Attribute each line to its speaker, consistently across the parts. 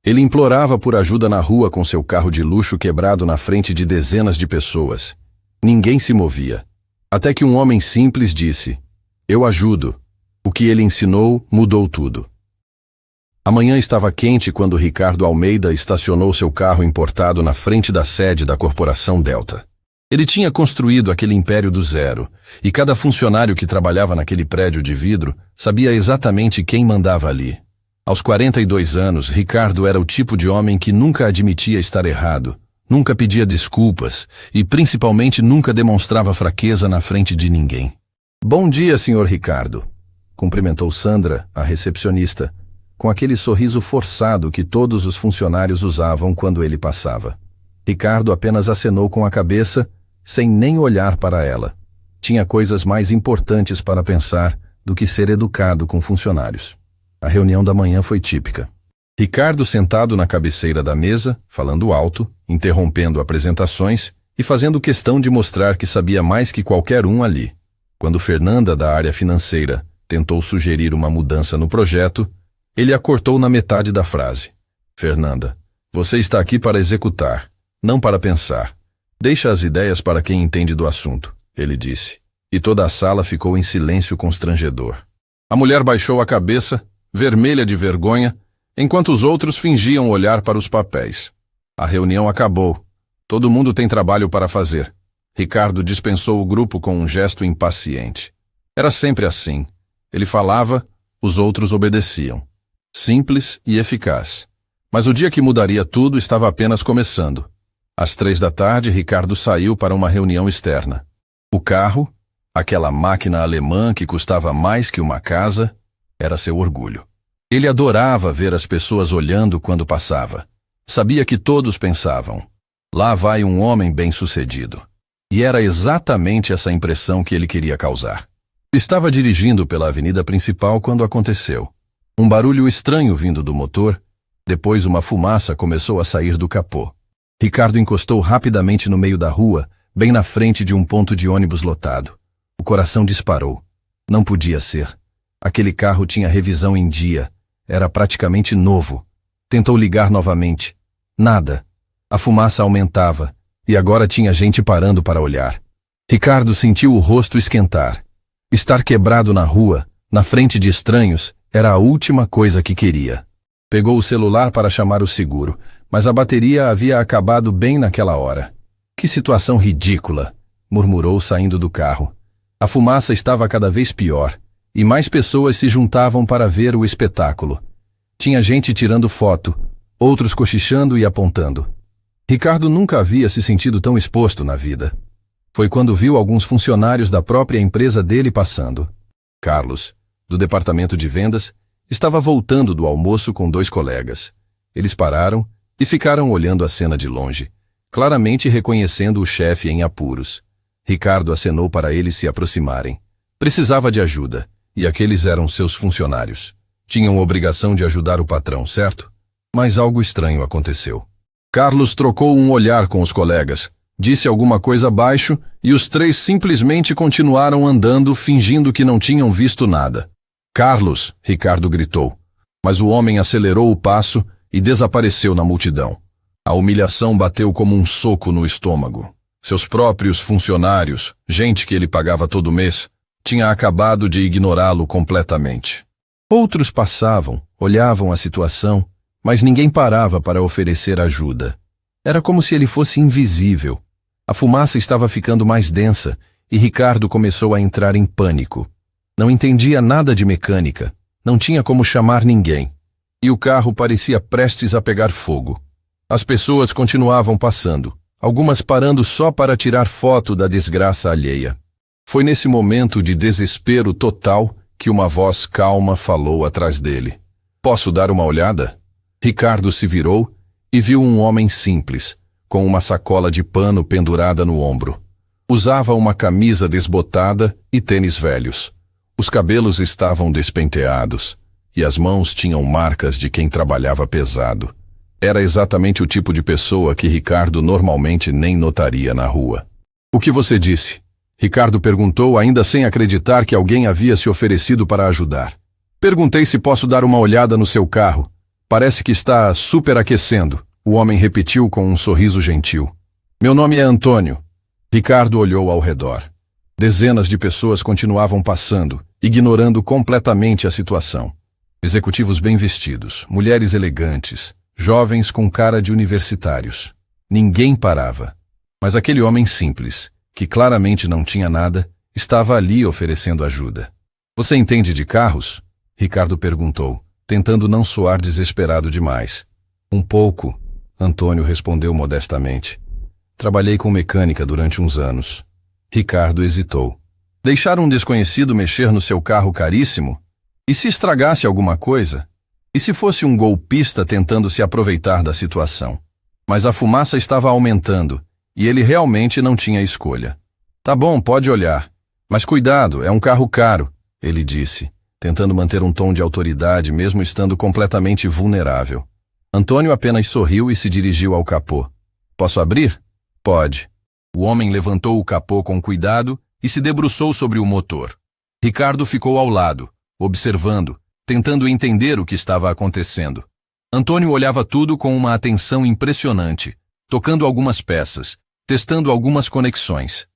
Speaker 1: Ele implorava por ajuda na rua com seu carro de luxo quebrado na frente de dezenas de pessoas. Ninguém se movia. Até que um homem simples disse: "Eu ajudo." O que ele ensinou mudou tudo. A manhã estava quente quando Ricardo Almeida estacionou seu carro importado na frente da sede da corporação Delta. Ele tinha construído aquele império do zero, e cada funcionário que trabalhava naquele prédio de vidro sabia exatamente quem mandava ali. Aos 42 anos, Ricardo era o tipo de homem que nunca admitia estar errado, nunca pedia desculpas e, principalmente, nunca demonstrava fraqueza na frente de ninguém. "Bom dia, Sr. Ricardo", cumprimentou Sandra, a recepcionista, com aquele sorriso forçado que todos os funcionários usavam quando ele passava. Ricardo apenas acenou com a cabeça, sem nem olhar para ela. Tinha coisas mais importantes para pensar do que ser educado com funcionários. A reunião da manhã foi típica. Ricardo sentado na cabeceira da mesa, falando alto, interrompendo apresentações e fazendo questão de mostrar que sabia mais que qualquer um ali. Quando Fernanda, da área financeira, tentou sugerir uma mudança no projeto, ele a cortou na metade da frase. "Fernanda, você está aqui para executar, não para pensar. Deixa as ideias para quem entende do assunto", ele disse. E toda a sala ficou em silêncio constrangedor. A mulher baixou a cabeça, vermelha de vergonha, enquanto os outros fingiam olhar para os papéis. A reunião acabou. Todo mundo tem trabalho para fazer. Ricardo dispensou o grupo com um gesto impaciente. Era sempre assim. Ele falava, os outros obedeciam. Simples e eficaz. Mas o dia que mudaria tudo estava apenas começando. Às 3 da tarde, Ricardo saiu para uma reunião externa. O carro, aquela máquina alemã que custava mais que uma casa, era seu orgulho. Ele adorava ver as pessoas olhando quando passava. Sabia que todos pensavam: "Lá vai um homem bem-sucedido." E era exatamente essa impressão que ele queria causar. Estava dirigindo pela avenida principal quando aconteceu. Um barulho estranho vindo do motor, depois uma fumaça começou a sair do capô. Ricardo encostou rapidamente no meio da rua, bem na frente de um ponto de ônibus lotado. O coração disparou. Não podia ser. Aquele carro tinha revisão em dia. Era praticamente novo. Tentou ligar novamente. Nada. A fumaça aumentava, e agora tinha gente parando para olhar. Ricardo sentiu o rosto esquentar. Estar quebrado na rua, na frente de estranhos, era a última coisa que queria. Pegou o celular para chamar o seguro, mas a bateria havia acabado bem naquela hora. "Que situação ridícula", murmurou saindo do carro. A fumaça estava cada vez pior, e mais pessoas se juntavam para ver o espetáculo. Tinha gente tirando foto, outros cochichando e apontando. Ricardo nunca havia se sentido tão exposto na vida. Foi quando viu alguns funcionários da própria empresa dele passando. Carlos, do departamento de vendas, estava voltando do almoço com 2 colegas. Eles pararam e ficaram olhando a cena de longe, claramente reconhecendo o chefe em apuros. Ricardo acenou para eles se aproximarem. Precisava de ajuda, e aqueles eram seus funcionários. Tinham obrigação de ajudar o patrão, certo? Mas algo estranho aconteceu. Carlos trocou um olhar com os colegas, disse alguma coisa baixo e os 3 simplesmente continuaram andando, fingindo que não tinham visto nada. "Carlos!" Ricardo gritou. Mas o homem acelerou o passo e desapareceu na multidão. A humilhação bateu como um soco no estômago. Seus próprios funcionários, gente que ele pagava todo mês, tinha acabado de ignorá-lo completamente. Outros passavam, olhavam a situação, mas ninguém parava para oferecer ajuda. Era como se ele fosse invisível. A fumaça estava ficando mais densa e Ricardo começou a entrar em pânico. Não entendia nada de mecânica, não tinha como chamar ninguém. E o carro parecia prestes a pegar fogo. As pessoas continuavam passando, algumas parando só para tirar foto da desgraça alheia. Foi nesse momento de desespero total que uma voz calma falou atrás dele. "Posso dar uma olhada?" Ricardo se virou e viu um homem simples, com uma sacola de pano pendurada no ombro. Usava uma camisa desbotada e tênis velhos. Os cabelos estavam despenteados e as mãos tinham marcas de quem trabalhava pesado. Era exatamente o tipo de pessoa que Ricardo normalmente nem notaria na rua. "O que você disse?" Ricardo perguntou, ainda sem acreditar que alguém havia se oferecido para ajudar. "Perguntei se posso dar uma olhada no seu carro. Parece que está superaquecendo, o homem repetiu com um sorriso gentil. Meu nome é Antônio. Ricardo olhou ao redor. Dezenas de pessoas continuavam passando, ignorando completamente a situação. Executivos bem vestidos, mulheres elegantes, jovens com cara de universitários. Ninguém parava. Mas aquele homem simples, que claramente não tinha nada, estava ali oferecendo ajuda. Você entende de carros? Ricardo perguntou, tentando não soar desesperado demais. Um pouco, Antônio respondeu modestamente. Trabalhei com mecânica durante uns anos. Ricardo hesitou. Deixar um desconhecido mexer no seu carro caríssimo? E se estragasse alguma coisa? E se fosse um golpista tentando se aproveitar da situação? Mas a fumaça estava aumentando, e ele realmente não tinha escolha. Tá bom, pode olhar. Mas cuidado, é um carro caro, ele disse, tentando manter um tom de autoridade mesmo estando completamente vulnerável. Antônio apenas sorriu e se dirigiu ao capô. Posso abrir? Pode. O homem levantou o capô com cuidado e se debruçou sobre o motor. Ricardo ficou ao lado, observando, tentando entender o que estava acontecendo. Antônio olhava tudo com uma atenção impressionante, tocando algumas peças, testando algumas conexões.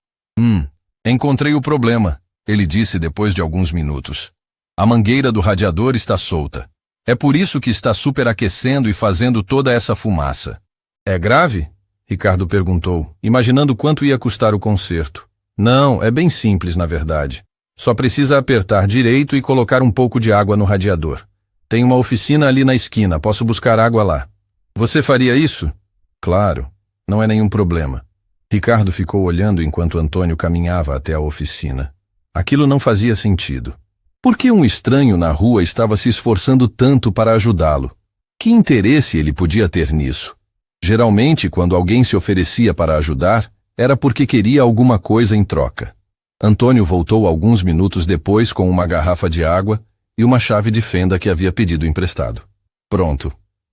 Speaker 1: Encontrei o problema, ele disse depois de alguns minutos. A mangueira do radiador está solta. É por isso que está superaquecendo e fazendo toda essa fumaça. É grave? Ricardo perguntou, imaginando quanto ia custar o conserto. Não, é bem simples, na verdade. Só precisa apertar direito e colocar um pouco de água no radiador. Tem uma oficina ali na esquina, posso buscar água lá. Você faria isso? Claro, não é nenhum problema. Ricardo ficou olhando enquanto Antônio caminhava até a oficina. Aquilo não fazia sentido. Por que um estranho na rua estava se esforçando tanto para ajudá-lo? Que interesse ele podia ter nisso? Geralmente, quando alguém se oferecia para ajudar, era porque queria alguma coisa em troca. Antônio voltou alguns minutos depois com uma garrafa de água e uma chave de fenda que havia pedido emprestado. Pronto.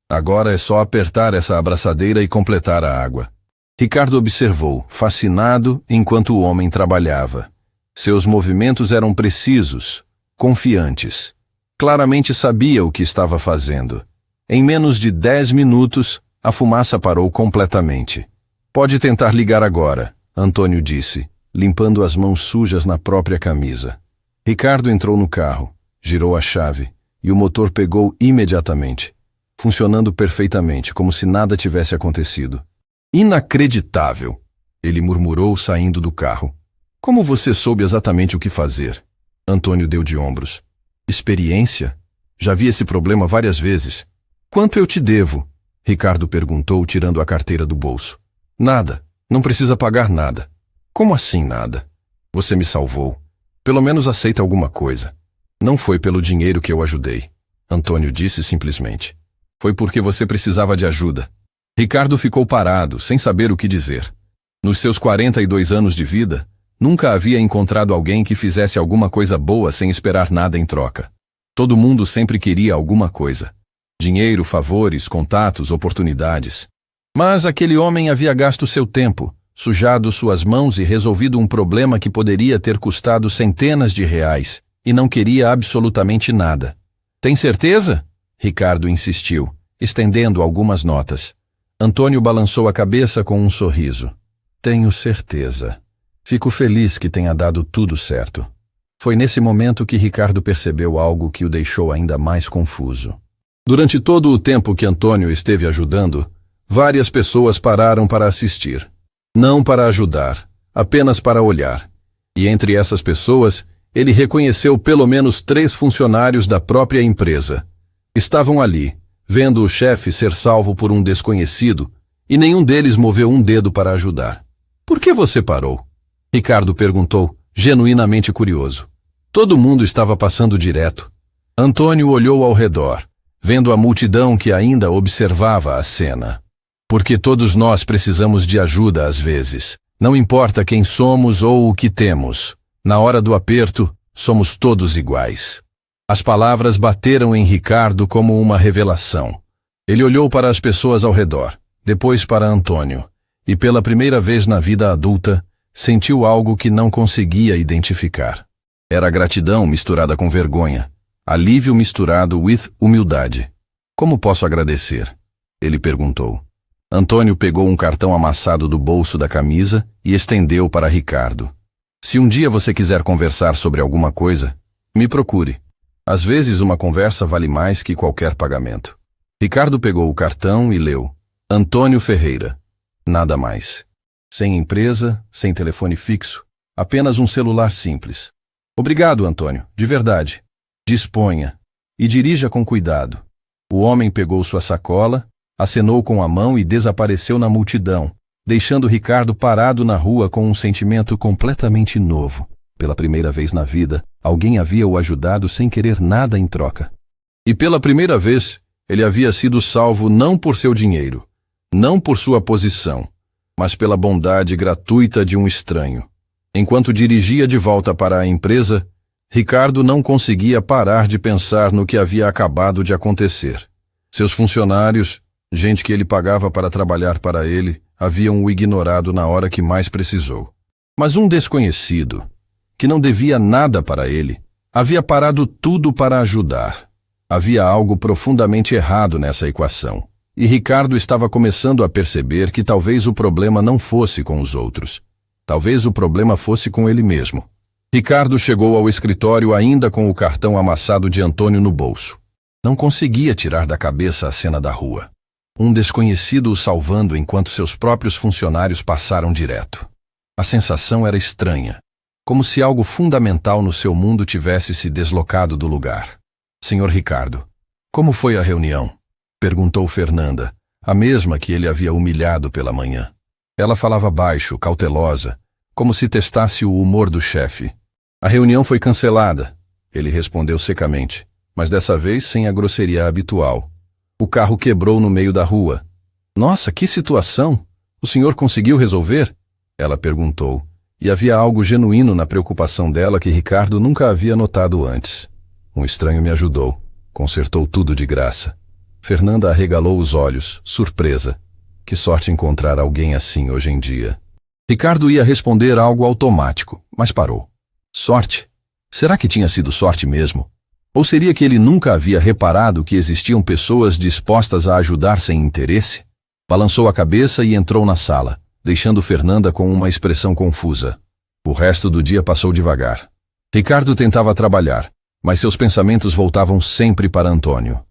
Speaker 1: Agora é só apertar essa abraçadeira e completar a água. Ricardo observou, fascinado, enquanto o homem trabalhava. Seus movimentos eram precisos, confiantes. Claramente sabia o que estava fazendo. Em menos de 10 minutos, a fumaça parou completamente. Pode tentar ligar agora, Antônio disse, limpando as mãos sujas na própria camisa. Ricardo entrou no carro, girou a chave, e o motor pegou imediatamente, funcionando perfeitamente, como se nada tivesse acontecido. Inacreditável, ele murmurou saindo do carro. Como você soube exatamente o que fazer? Antônio deu de ombros. Experiência? Já vi esse problema várias vezes. Quanto eu te devo? Ricardo perguntou, tirando a carteira do bolso. Nada. Não precisa pagar nada. Como assim nada? Você me salvou. Pelo menos aceita alguma coisa. Não foi pelo dinheiro que eu ajudei. Antônio disse simplesmente. Foi porque você precisava de ajuda. Ricardo ficou parado, sem saber o que dizer. Nos seus 42 anos de vida, nunca havia encontrado alguém que fizesse alguma coisa boa sem esperar nada em troca. Todo mundo sempre queria alguma coisa. Dinheiro, favores, contatos, oportunidades. Mas aquele homem havia gasto seu tempo, sujado suas mãos e resolvido um problema que poderia ter custado centenas de reais, e não queria absolutamente nada. Tem certeza? Ricardo insistiu, estendendo algumas notas. Antônio balançou a cabeça com um sorriso. Tenho certeza. Fico feliz que tenha dado tudo certo. Foi nesse momento que Ricardo percebeu algo que o deixou ainda mais confuso. Durante todo o tempo que Antônio esteve ajudando, várias pessoas pararam para assistir. Não para ajudar, apenas para olhar. E entre essas pessoas, ele reconheceu pelo menos 3 funcionários da própria empresa. Estavam ali, vendo o chefe ser salvo por um desconhecido, e nenhum deles moveu um dedo para ajudar. Por que você parou? Ricardo perguntou, genuinamente curioso. Todo mundo estava passando direto. Antônio olhou ao redor, vendo a multidão que ainda observava a cena. Porque todos nós precisamos de ajuda às vezes. Não importa quem somos ou o que temos. Na hora do aperto, somos todos iguais. As palavras bateram em Ricardo como uma revelação. Ele olhou para as pessoas ao redor, depois para Antônio, e pela primeira vez na vida adulta, sentiu algo que não conseguia identificar. Era gratidão misturada com vergonha. Alívio misturado with humildade. Como posso agradecer? Ele perguntou. Antônio pegou um cartão amassado do bolso da camisa e estendeu para Ricardo. Se um dia você quiser conversar sobre alguma coisa, me procure. Às vezes uma conversa vale mais que qualquer pagamento. Ricardo pegou o cartão e leu. Antônio Ferreira. Nada mais. Sem empresa, sem telefone fixo, apenas um celular simples. Obrigado, Antônio, de verdade. Disponha. E dirija com cuidado. O homem pegou sua sacola, acenou com a mão e desapareceu na multidão, deixando Ricardo parado na rua com um sentimento completamente novo. Pela primeira vez na vida, alguém havia o ajudado sem querer nada em troca. E pela primeira vez, ele havia sido salvo não por seu dinheiro, não por sua posição, mas pela bondade gratuita de um estranho. Enquanto dirigia de volta para a empresa, Ricardo não conseguia parar de pensar no que havia acabado de acontecer. Seus funcionários, gente que ele pagava para trabalhar para ele, haviam o ignorado na hora que mais precisou. Mas um desconhecido, que não devia nada para ele, havia parado tudo para ajudar. Havia algo profundamente errado nessa equação, e Ricardo estava começando a perceber que talvez o problema não fosse com os outros. Talvez o problema fosse com ele mesmo. Ricardo chegou ao escritório ainda com o cartão amassado de Antônio no bolso. Não conseguia tirar da cabeça a cena da rua. Um desconhecido o salvando enquanto seus próprios funcionários passaram direto. A sensação era estranha, como se algo fundamental no seu mundo tivesse se deslocado do lugar. Senhor Ricardo, como foi a reunião? Perguntou Fernanda, a mesma que ele havia humilhado pela manhã. Ela falava baixo, cautelosa, como se testasse o humor do chefe. A reunião foi cancelada, ele respondeu secamente, mas dessa vez sem a grosseria habitual. O carro quebrou no meio da rua. Nossa, que situação! O senhor conseguiu resolver? Ela perguntou, e havia algo genuíno na preocupação dela que Ricardo nunca havia notado antes. Um estranho me ajudou, consertou tudo de graça. Fernanda arregalou os olhos, surpresa. Que sorte encontrar alguém assim hoje em dia. Ricardo ia responder algo automático, mas parou. Sorte? Será que tinha sido sorte mesmo? Ou seria que ele nunca havia reparado que existiam pessoas dispostas a ajudar sem interesse? Balançou a cabeça e entrou na sala, deixando Fernanda com uma expressão confusa. O resto do dia passou devagar. Ricardo tentava trabalhar, mas seus pensamentos voltavam sempre para Antônio.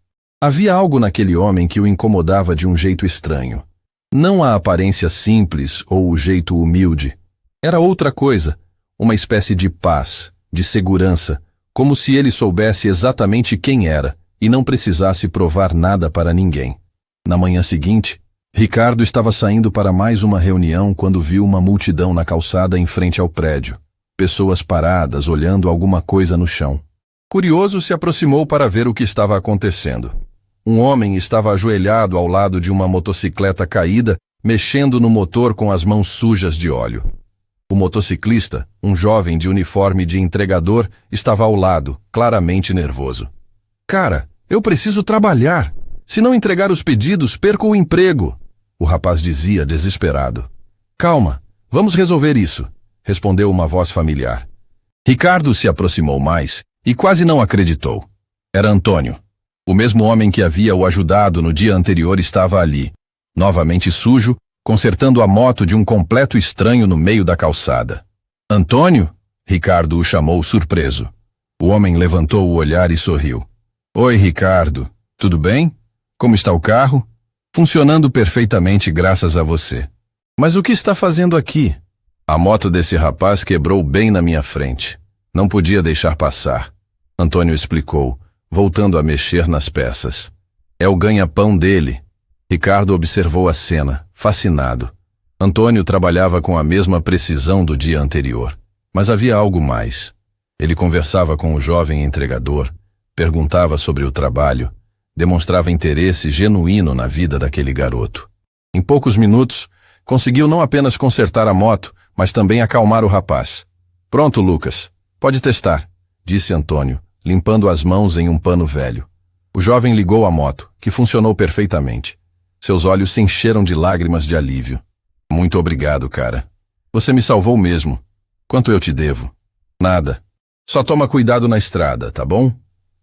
Speaker 1: Havia algo naquele homem que o incomodava de um jeito estranho. Não a aparência simples ou o jeito humilde. Era outra coisa, uma espécie de paz, de segurança, como se ele soubesse exatamente quem era e não precisasse provar nada para ninguém. Na manhã seguinte, Ricardo estava saindo para mais uma reunião quando viu uma multidão na calçada em frente ao prédio. Pessoas paradas, olhando alguma coisa no chão. Curioso, se aproximou para ver o que estava acontecendo. Um homem estava ajoelhado ao lado de uma motocicleta caída, mexendo no motor com as mãos sujas de óleo. O motociclista, um jovem de uniforme de entregador, estava ao lado, claramente nervoso. Cara, eu preciso trabalhar. Se não entregar os pedidos, perco o emprego, o rapaz dizia desesperado. Calma, vamos resolver isso, respondeu uma voz familiar. Ricardo se aproximou mais e quase não acreditou. Era Antônio. O mesmo homem que havia o ajudado no dia anterior estava ali, novamente sujo, consertando a moto de um completo estranho no meio da calçada. Antônio? Ricardo o chamou surpreso. O homem levantou o olhar e sorriu. Oi, Ricardo. Tudo bem? Como está o carro? Funcionando perfeitamente graças a você. Mas o que está fazendo aqui? A moto desse rapaz quebrou bem na minha frente. Não podia deixar passar. Antônio explicou, voltando a mexer nas peças. É o ganha-pão dele. Ricardo observou a cena, fascinado. Antônio trabalhava com a mesma precisão do dia anterior, mas havia algo mais. Ele conversava com o jovem entregador, perguntava sobre o trabalho, demonstrava interesse genuíno na vida daquele garoto. Em poucos minutos, conseguiu não apenas consertar a moto, mas também acalmar o rapaz. Pronto, Lucas, pode testar, disse Antônio, limpando as mãos em um pano velho. O jovem ligou a moto, que funcionou perfeitamente. Seus olhos se encheram de lágrimas de alívio. Muito obrigado, cara. Você me salvou mesmo. Quanto eu te devo? Nada. Só toma cuidado na estrada, tá bom?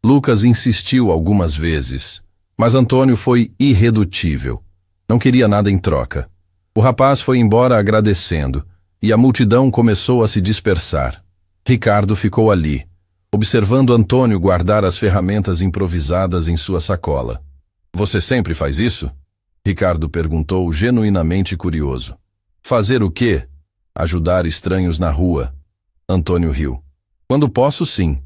Speaker 1: Lucas insistiu algumas vezes, Mas Antônio foi irredutível. Não queria nada em troca. O rapaz foi embora agradecendo, e a multidão começou a se dispersar. Ricardo ficou ali, observando Antônio guardar as ferramentas improvisadas em sua sacola. Você sempre faz isso? Ricardo perguntou, genuinamente curioso. Fazer o quê? Ajudar estranhos na rua. Antônio riu. Quando posso, sim.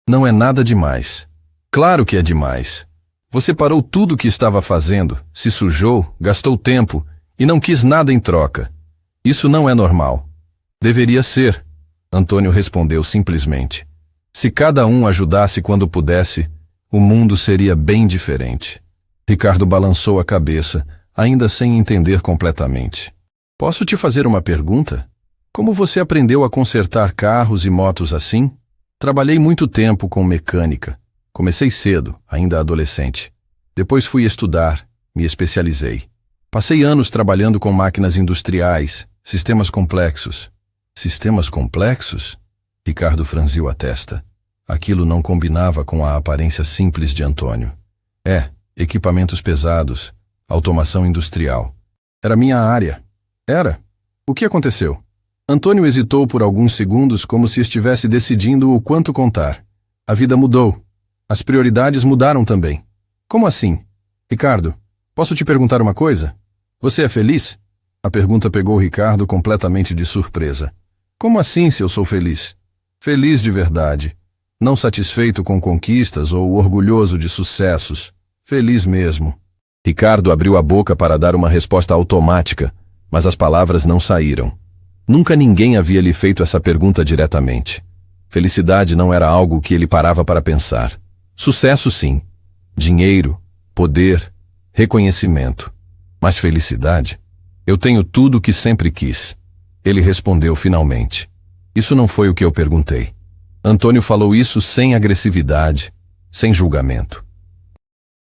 Speaker 1: Não é nada demais. Claro que é demais. Você parou tudo o que estava fazendo, se sujou, gastou tempo e não quis nada em troca. Isso não é normal. Deveria ser, Antônio respondeu simplesmente. Se cada um ajudasse quando pudesse, o mundo seria bem diferente. Ricardo balançou a cabeça, ainda sem entender completamente. Posso te fazer uma pergunta? Como você aprendeu a consertar carros e motos assim? Trabalhei muito tempo com mecânica. Comecei cedo, ainda adolescente. Depois fui estudar, me especializei. Passei anos trabalhando com máquinas industriais, sistemas complexos. Sistemas complexos? Ricardo franziu a testa. Aquilo não combinava com a aparência simples de Antônio. Equipamentos pesados, automação industrial. Era minha área. Era. O que aconteceu? Antônio hesitou por alguns segundos como se estivesse decidindo o quanto contar. A vida mudou. As prioridades mudaram também. Como assim? Ricardo, posso te perguntar uma coisa? Você é feliz? A pergunta pegou Ricardo completamente de surpresa. Como assim se eu sou feliz? Feliz de verdade. Não satisfeito com conquistas ou orgulhoso de sucessos. Feliz mesmo. Ricardo abriu a boca para dar uma resposta automática, mas as palavras não saíram. Nunca ninguém havia lhe feito essa pergunta diretamente. Felicidade não era algo que ele parava para pensar. Sucesso, sim. Dinheiro, poder, reconhecimento. Mas felicidade? Eu tenho tudo o que sempre quis. Ele respondeu finalmente. Isso não foi o que eu perguntei. Antônio falou isso sem agressividade, sem julgamento.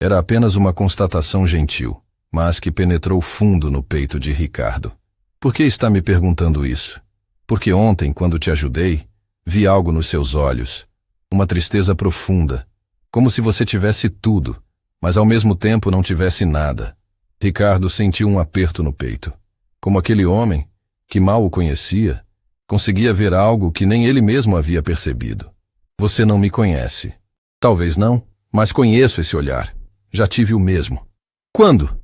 Speaker 1: Era apenas uma constatação gentil, mas que penetrou fundo no peito de Ricardo. Por que está me perguntando isso? Porque ontem, quando te ajudei, vi algo nos seus olhos, uma tristeza profunda, como se você tivesse tudo, mas ao mesmo tempo não tivesse nada. Ricardo sentiu um aperto no peito. Como aquele homem, que mal o conhecia, conseguia ver algo que nem ele mesmo havia percebido. Você não me conhece. Talvez não, mas conheço esse olhar. Já tive o mesmo. Quando?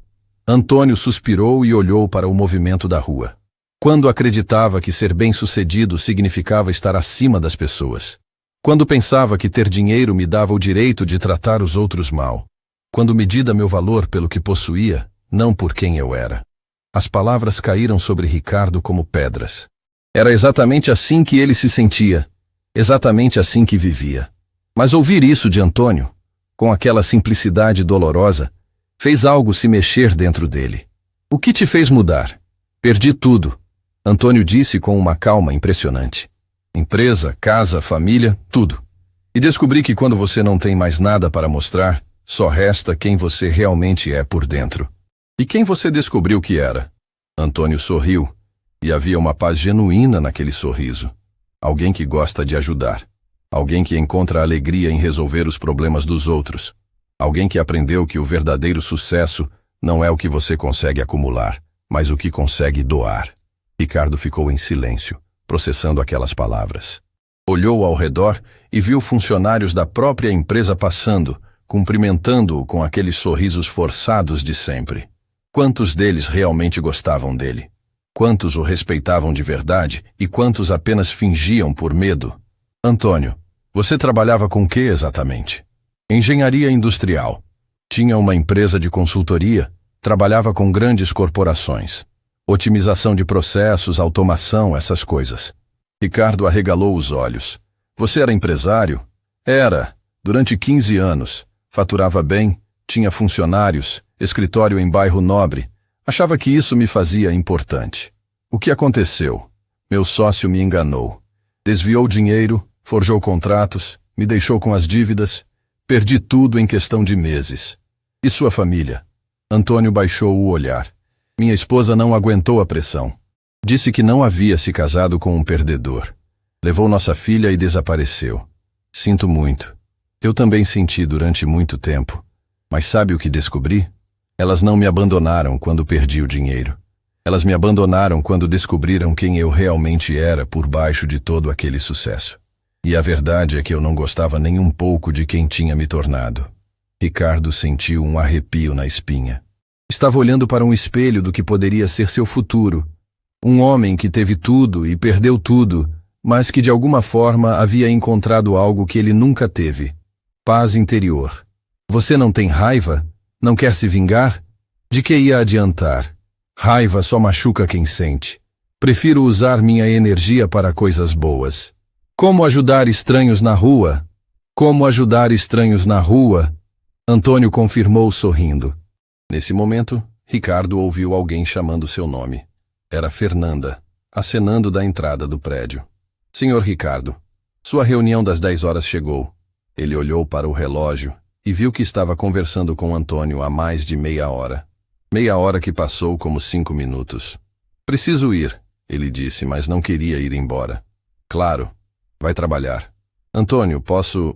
Speaker 1: Antônio suspirou e olhou para o movimento da rua. Quando acreditava que ser bem-sucedido significava estar acima das pessoas. Quando pensava que ter dinheiro me dava o direito de tratar os outros mal. Quando medida meu valor pelo que possuía, não por quem eu era. As palavras caíram sobre Ricardo como pedras. Era exatamente assim que ele se sentia. Exatamente assim que vivia. Mas ouvir isso de Antônio, com aquela simplicidade dolorosa, fez algo se mexer dentro dele. O que te fez mudar? Perdi tudo, Antônio disse com uma calma impressionante. Empresa, casa, família, tudo. E descobri que quando você não tem mais nada para mostrar, só resta quem você realmente é por dentro. E quem você descobriu que era? Antônio sorriu, e havia uma paz genuína naquele sorriso. Alguém que gosta de ajudar. Alguém que encontra alegria em resolver os problemas dos outros. Alguém que aprendeu que o verdadeiro sucesso não é o que você consegue acumular, mas o que consegue doar. Ricardo ficou em silêncio, processando aquelas palavras. Olhou ao redor e viu funcionários da própria empresa passando, cumprimentando-o com aqueles sorrisos forçados de sempre. Quantos deles realmente gostavam dele? Quantos o respeitavam de verdade e quantos apenas fingiam por medo? Antônio, você trabalhava com que exatamente? Engenharia industrial. Tinha uma empresa de consultoria, trabalhava com grandes corporações. Otimização de processos, automação, essas coisas. Ricardo arregalou os olhos. Você era empresário? Era. Durante 15 anos. Faturava bem, tinha funcionários, escritório em bairro nobre. Achava que isso me fazia importante. O que aconteceu? Meu sócio me enganou. Desviou dinheiro, forjou contratos, me deixou com as dívidas. Perdi tudo em questão de meses. E sua família? Antônio baixou o olhar. Minha esposa não aguentou a pressão. Disse que não havia se casado com um perdedor. Levou nossa filha e desapareceu. Sinto muito. Eu também senti durante muito tempo. Mas sabe o que descobri? Elas não me abandonaram quando perdi o dinheiro. Elas me abandonaram quando descobriram quem eu realmente era por baixo de todo aquele sucesso. E a verdade é que eu não gostava nem um pouco de quem tinha me tornado. Ricardo sentiu um arrepio na espinha. Estava olhando para um espelho do que poderia ser seu futuro. Um homem que teve tudo e perdeu tudo, mas que de alguma forma havia encontrado algo que ele nunca teve. Paz interior. Você não tem raiva? Não quer se vingar? De que ia adiantar? Raiva só machuca quem sente. Prefiro usar minha energia para coisas boas. Como ajudar estranhos na rua? Como ajudar estranhos na rua? Antônio confirmou sorrindo. Nesse momento, Ricardo ouviu alguém chamando seu nome. Era Fernanda, acenando da entrada do prédio. Senhor Ricardo, sua reunião das 10 horas chegou. Ele olhou para o relógio e viu que estava conversando com Antônio há mais de meia hora. Meia hora que passou como 5 minutos. Preciso ir, ele disse, mas não queria ir embora. Claro, vai trabalhar. Antônio, posso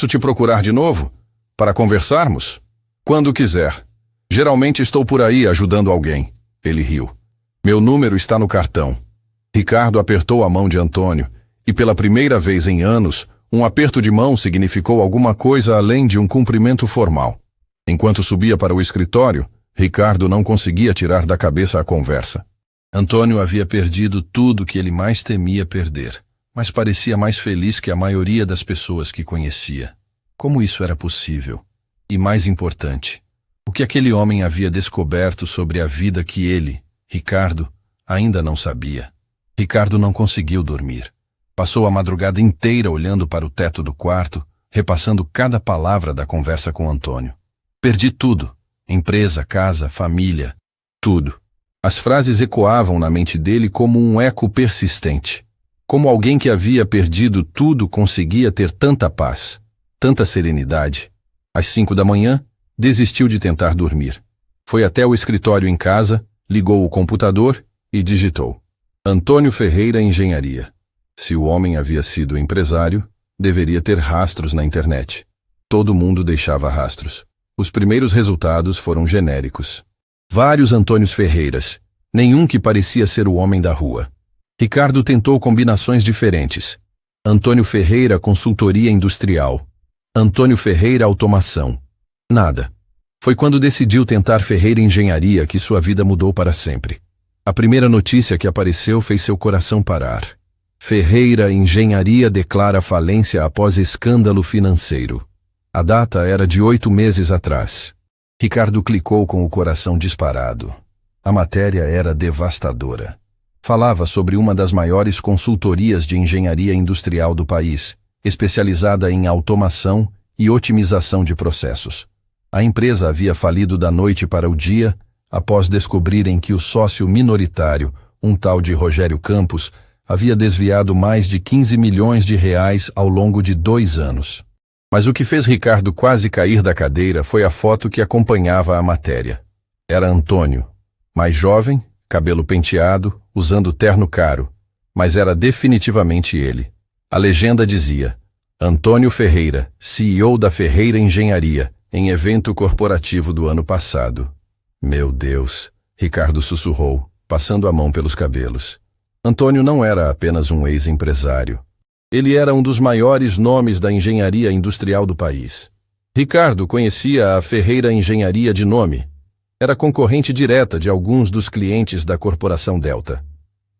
Speaker 1: te procurar de novo? Para conversarmos? Quando quiser. Geralmente estou por aí ajudando alguém. Ele riu. Meu número está no cartão. Ricardo apertou a mão de Antônio, e pela primeira vez em anos, um aperto de mão significou alguma coisa além de um cumprimento formal. Enquanto subia para o escritório, Ricardo não conseguia tirar da cabeça a conversa. Antônio havia perdido tudo que ele mais temia perder, mas parecia mais feliz que a maioria das pessoas que conhecia. Como isso era possível? E mais importante, o que aquele homem havia descoberto sobre a vida que ele, Ricardo, ainda não sabia. Ricardo não conseguiu dormir. Passou a madrugada inteira olhando para o teto do quarto, repassando cada palavra da conversa com Antônio. Perdi tudo. Empresa, casa, família, tudo. As frases ecoavam na mente dele como um eco persistente. Como alguém que havia perdido tudo conseguia ter tanta paz, tanta serenidade. Às 5 da manhã, desistiu de tentar dormir. Foi até o escritório em casa, ligou o computador e digitou: Antônio Ferreira Engenharia. Se o homem havia sido empresário, deveria ter rastros na internet. Todo mundo deixava rastros. Os primeiros resultados foram genéricos. Vários Antônios Ferreiras, nenhum que parecia ser o homem da rua. Ricardo tentou combinações diferentes. Antônio Ferreira Consultoria Industrial. Antônio Ferreira Automação. Nada. Foi quando decidiu tentar Ferreira Engenharia que sua vida mudou para sempre. A primeira notícia que apareceu fez seu coração parar. Ferreira Engenharia declara falência após escândalo financeiro. A data era de 8 meses atrás. Ricardo clicou com o coração disparado. A matéria era devastadora. Falava sobre uma das maiores consultorias de engenharia industrial do país, especializada em automação e otimização de processos. A empresa havia falido da noite para o dia após descobrirem que o sócio minoritário, um tal de Rogério Campos, havia desviado mais de 15 milhões de reais ao longo de 2 anos. Mas o que fez Ricardo quase cair da cadeira foi a foto que acompanhava a matéria. Era Antônio, mais jovem, cabelo penteado, usando terno caro, mas era definitivamente ele. A legenda dizia: Antônio Ferreira, CEO da Ferreira Engenharia, em evento corporativo do ano passado. Meu Deus, Ricardo sussurrou, passando a mão pelos cabelos. Antônio não era apenas um ex-empresário. Ele era um dos maiores nomes da engenharia industrial do país. Ricardo conhecia a Ferreira Engenharia de nome. Era concorrente direta de alguns dos clientes da Corporação Delta.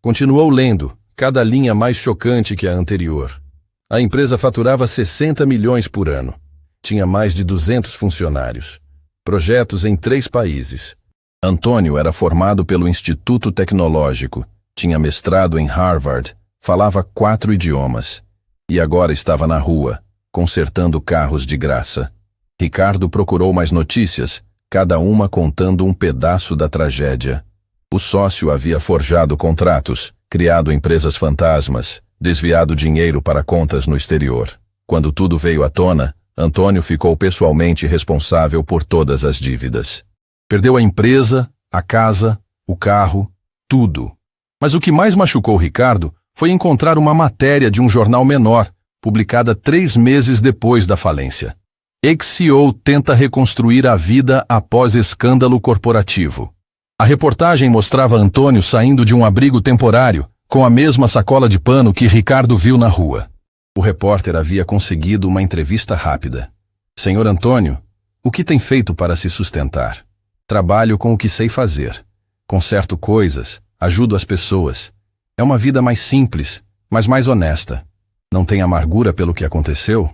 Speaker 1: Continuou lendo, cada linha mais chocante que a anterior. A empresa faturava 60 milhões por ano. Tinha mais de 200 funcionários. Projetos em 3 países. Antônio era formado pelo Instituto Tecnológico, tinha mestrado em Harvard, falava 4 idiomas. E agora estava na rua, consertando carros de graça. Ricardo procurou mais notícias, cada uma contando um pedaço da tragédia. O sócio havia forjado contratos, criado empresas fantasmas, desviado dinheiro para contas no exterior. Quando tudo veio à tona, Antônio ficou pessoalmente responsável por todas as dívidas. Perdeu a empresa, a casa, o carro, tudo. Mas o que mais machucou Ricardo foi encontrar uma matéria de um jornal menor, publicada 3 meses depois da falência. Ex-CEO tenta reconstruir a vida após escândalo corporativo. A reportagem mostrava Antônio saindo de um abrigo temporário, com a mesma sacola de pano que Ricardo viu na rua. O repórter havia conseguido uma entrevista rápida. Senhor Antônio, o que tem feito para se sustentar? Trabalho com o que sei fazer. Conserto coisas, ajudo as pessoas. É uma vida mais simples, mas mais honesta. Não tem amargura pelo que aconteceu?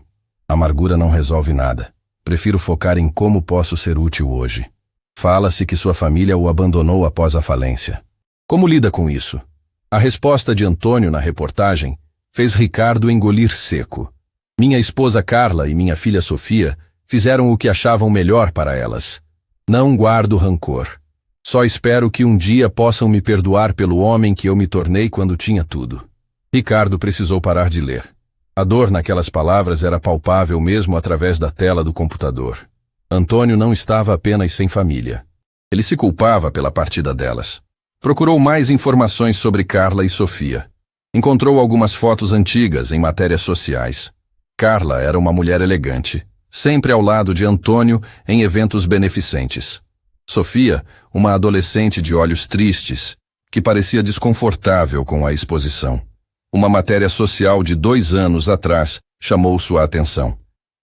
Speaker 1: Amargura não resolve nada. Prefiro focar em como posso ser útil hoje. Fala-se que sua família o abandonou após a falência. Como lida com isso? A resposta de Antônio na reportagem fez Ricardo engolir seco. Minha esposa Carla e minha filha Sofia fizeram o que achavam melhor para elas. Não guardo rancor. Só espero que um dia possam me perdoar pelo homem que eu me tornei quando tinha tudo. Ricardo precisou parar de ler. A dor naquelas palavras era palpável mesmo através da tela do computador. Antônio não estava apenas sem família. Ele se culpava pela partida delas. Procurou mais informações sobre Carla e Sofia. Encontrou algumas fotos antigas em matérias sociais. Carla era uma mulher elegante, sempre ao lado de Antônio em eventos beneficentes. Sofia, uma adolescente de olhos tristes, que parecia desconfortável com a exposição. Uma matéria social de 2 anos atrás chamou sua atenção.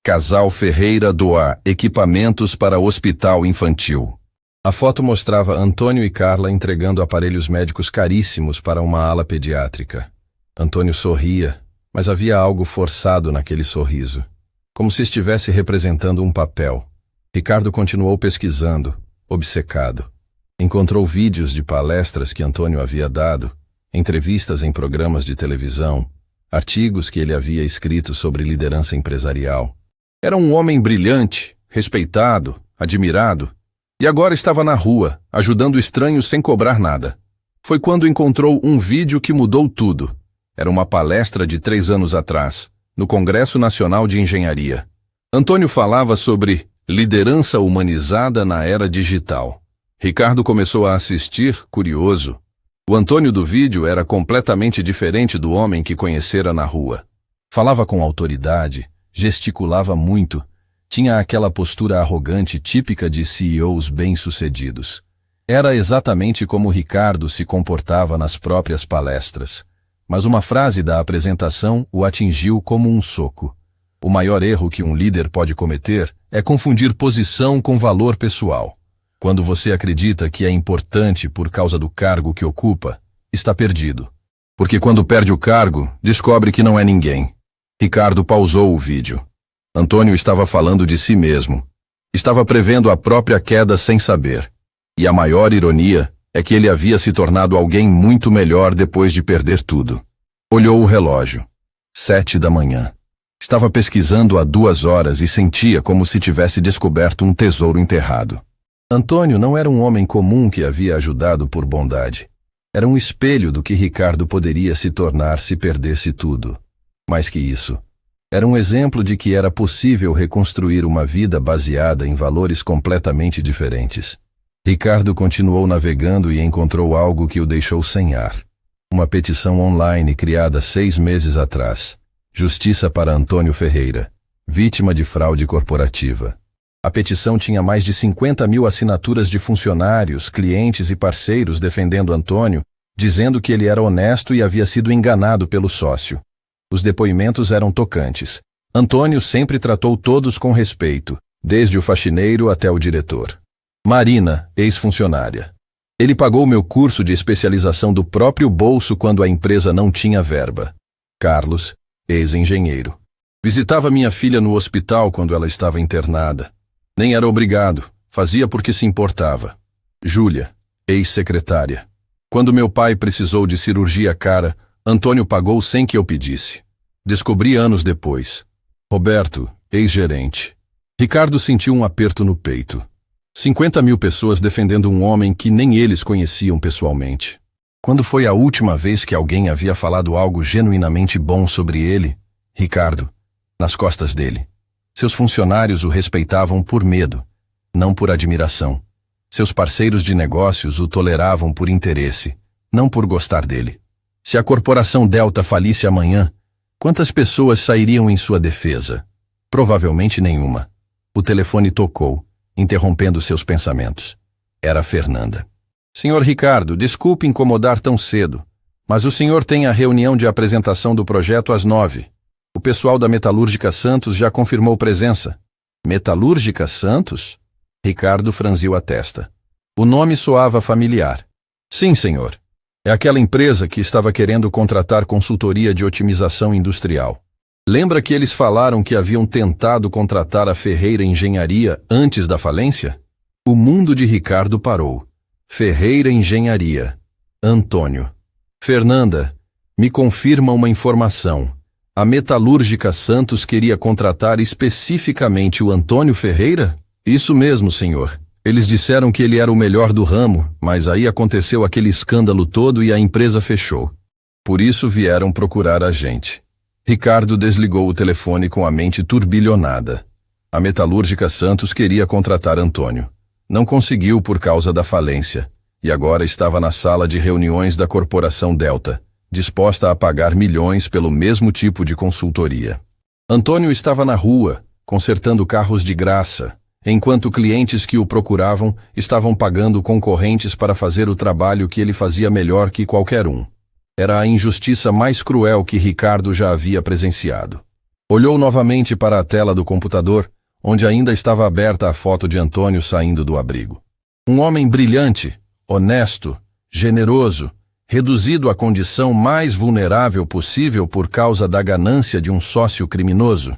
Speaker 1: Casal Ferreira doa equipamentos para hospital infantil. A foto mostrava Antônio e Carla entregando aparelhos médicos caríssimos para uma ala pediátrica. Antônio sorria, mas havia algo forçado naquele sorriso, como se estivesse representando um papel. Ricardo continuou pesquisando, obcecado. Encontrou vídeos de palestras que Antônio havia dado, entrevistas em programas de televisão, artigos que ele havia escrito sobre liderança empresarial. Era um homem brilhante, respeitado, admirado, e agora estava na rua, ajudando estranhos sem cobrar nada. Foi quando encontrou um vídeo que mudou tudo. Era uma palestra de 3 anos atrás, no Congresso Nacional de Engenharia. Antônio falava sobre liderança humanizada na era digital. Ricardo começou a assistir, curioso. O Antônio do vídeo era completamente diferente do homem que conhecera na rua. Falava com autoridade, gesticulava muito, tinha aquela postura arrogante típica de CEOs bem-sucedidos. Era exatamente como Ricardo se comportava nas próprias palestras. Mas uma frase da apresentação o atingiu como um soco. O maior erro que um líder pode cometer é confundir posição com valor pessoal. Quando você acredita que é importante por causa do cargo que ocupa, está perdido. Porque quando perde o cargo, descobre que não é ninguém. Ricardo pausou o vídeo. Antônio estava falando de si mesmo. Estava prevendo a própria queda sem saber. E a maior ironia é que ele havia se tornado alguém muito melhor depois de perder tudo. Olhou o relógio. 7 da manhã. Estava pesquisando há 2 horas e sentia como se tivesse descoberto um tesouro enterrado. Antônio não era um homem comum que havia ajudado por bondade. Era um espelho do que Ricardo poderia se tornar se perdesse tudo. Mais que isso, era um exemplo de que era possível reconstruir uma vida baseada em valores completamente diferentes. Ricardo continuou navegando e encontrou algo que o deixou sem ar. Uma petição online criada 6 meses atrás. Justiça para Antônio Ferreira, vítima de fraude corporativa. A petição tinha mais de 50.000 assinaturas de funcionários, clientes e parceiros defendendo Antônio, dizendo que ele era honesto e havia sido enganado pelo sócio. Os depoimentos eram tocantes. Antônio sempre tratou todos com respeito, desde o faxineiro até o diretor. Marina, ex-funcionária. Ele pagou meu curso de especialização do próprio bolso quando a empresa não tinha verba. Carlos, ex-engenheiro. Visitava minha filha no hospital quando ela estava internada. Nem era obrigado, fazia porque se importava. Júlia, ex-secretária. Quando meu pai precisou de cirurgia cara, Antônio pagou sem que eu pedisse. Descobri anos depois. Roberto, ex-gerente. Ricardo sentiu um aperto no peito. 50.000 pessoas defendendo um homem que nem eles conheciam pessoalmente. Quando foi a última vez que alguém havia falado algo genuinamente bom sobre ele? Ricardo, nas costas dele. Seus funcionários o respeitavam por medo, não por admiração. Seus parceiros de negócios o toleravam por interesse, não por gostar dele. Se a corporação Delta falisse amanhã, quantas pessoas sairiam em sua defesa? Provavelmente nenhuma. O telefone tocou, interrompendo seus pensamentos. Era Fernanda. Senhor Ricardo, desculpe incomodar tão cedo, mas o senhor tem a reunião de apresentação do projeto às 9. O pessoal da Metalúrgica Santos já confirmou presença. Metalúrgica Santos? Ricardo franziu a testa. O nome soava familiar. Sim, senhor. É aquela empresa que estava querendo contratar consultoria de otimização industrial. Lembra que eles falaram que haviam tentado contratar a Ferreira Engenharia antes da falência? O mundo de Ricardo parou. Ferreira Engenharia. Antônio. Fernanda, me confirma uma informação. A Metalúrgica Santos queria contratar especificamente o Antônio Ferreira? Isso mesmo, senhor. Eles disseram que ele era o melhor do ramo, mas aí aconteceu aquele escândalo todo e a empresa fechou. Por isso vieram procurar a gente. Ricardo desligou o telefone com a mente turbilhonada. A Metalúrgica Santos queria contratar Antônio. Não conseguiu por causa da falência, e agora estava na sala de reuniões da Corporação Delta, disposta a pagar milhões pelo mesmo tipo de consultoria. Antônio estava na rua, consertando carros de graça, enquanto clientes que o procuravam estavam pagando concorrentes para fazer o trabalho que ele fazia melhor que qualquer um. Era a injustiça mais cruel que Ricardo já havia presenciado. Olhou novamente para a tela do computador, onde ainda estava aberta a foto de Antônio saindo do abrigo. Um homem brilhante, honesto, generoso, reduzido à condição mais vulnerável possível por causa da ganância de um sócio criminoso.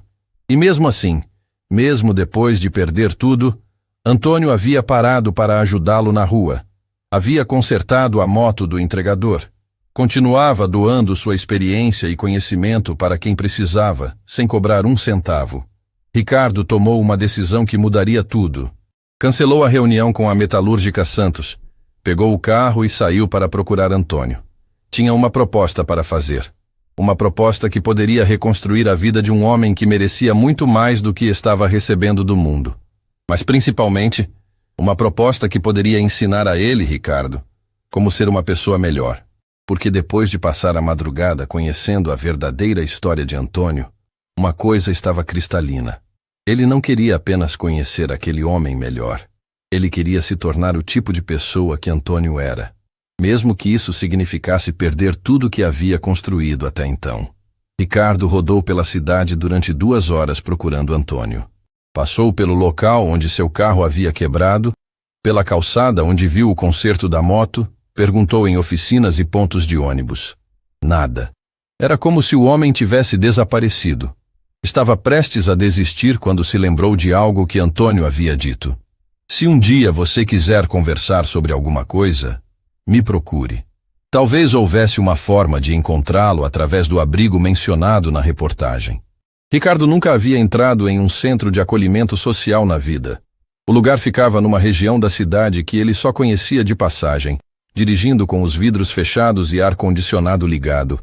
Speaker 1: E mesmo assim, mesmo depois de perder tudo, Antônio havia parado para ajudá-lo na rua. Havia consertado a moto do entregador. Continuava doando sua experiência e conhecimento para quem precisava, sem cobrar um centavo. Ricardo tomou uma decisão que mudaria tudo. Cancelou a reunião com a Metalúrgica Santos, pegou o carro e saiu para procurar Antônio. Tinha uma proposta para fazer. Uma proposta que poderia reconstruir a vida de um homem que merecia muito mais do que estava recebendo do mundo. Mas principalmente, uma proposta que poderia ensinar a ele, Ricardo, como ser uma pessoa melhor. Porque depois de passar a madrugada conhecendo a verdadeira história de Antônio, uma coisa estava cristalina. Ele não queria apenas conhecer aquele homem melhor. Ele queria se tornar o tipo de pessoa que Antônio era, mesmo que isso significasse perder tudo que havia construído até então. Ricardo rodou pela cidade durante 2 horas procurando Antônio. Passou pelo local onde seu carro havia quebrado, pela calçada onde viu o conserto da moto, perguntou em oficinas e pontos de ônibus. Nada. Era como se o homem tivesse desaparecido. Estava prestes a desistir quando se lembrou de algo que Antônio havia dito. Se um dia você quiser conversar sobre alguma coisa, me procure. Talvez houvesse uma forma de encontrá-lo através do abrigo mencionado na reportagem. Ricardo nunca havia entrado em um centro de acolhimento social na vida. O lugar ficava numa região da cidade que ele só conhecia de passagem, dirigindo com os vidros fechados e ar-condicionado ligado.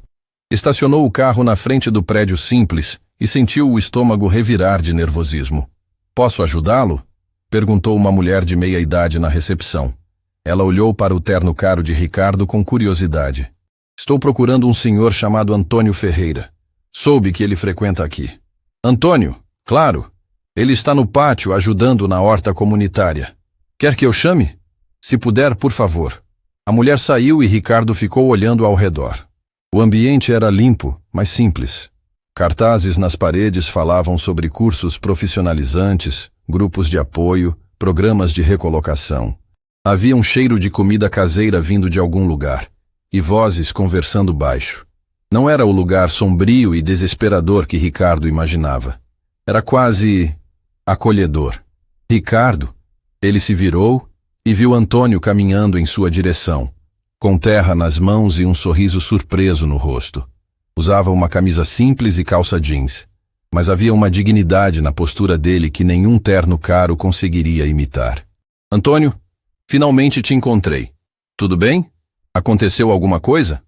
Speaker 1: Estacionou o carro na frente do prédio simples e sentiu o estômago revirar de nervosismo. Posso ajudá-lo? Perguntou uma mulher de meia-idade na recepção. Ela olhou para o terno caro de Ricardo com curiosidade. Estou procurando um senhor chamado Antônio Ferreira. Soube que ele frequenta aqui. Antônio? Claro. Ele está no pátio ajudando na horta comunitária. Quer que eu chame? Se puder, por favor. A mulher saiu e Ricardo ficou olhando ao redor. O ambiente era limpo, mas simples. Cartazes nas paredes falavam sobre cursos profissionalizantes, grupos de apoio, programas de recolocação. Havia um cheiro de comida caseira vindo de algum lugar, e vozes conversando baixo. Não era o lugar sombrio e desesperador que Ricardo imaginava. Era quase acolhedor. Ricardo, ele se virou e viu Antônio caminhando em sua direção, com terra nas mãos e um sorriso surpreso no rosto. Usava uma camisa simples e calça jeans, mas havia uma dignidade na postura dele que nenhum terno caro conseguiria imitar. Antônio, finalmente te encontrei. Tudo bem? Aconteceu alguma coisa?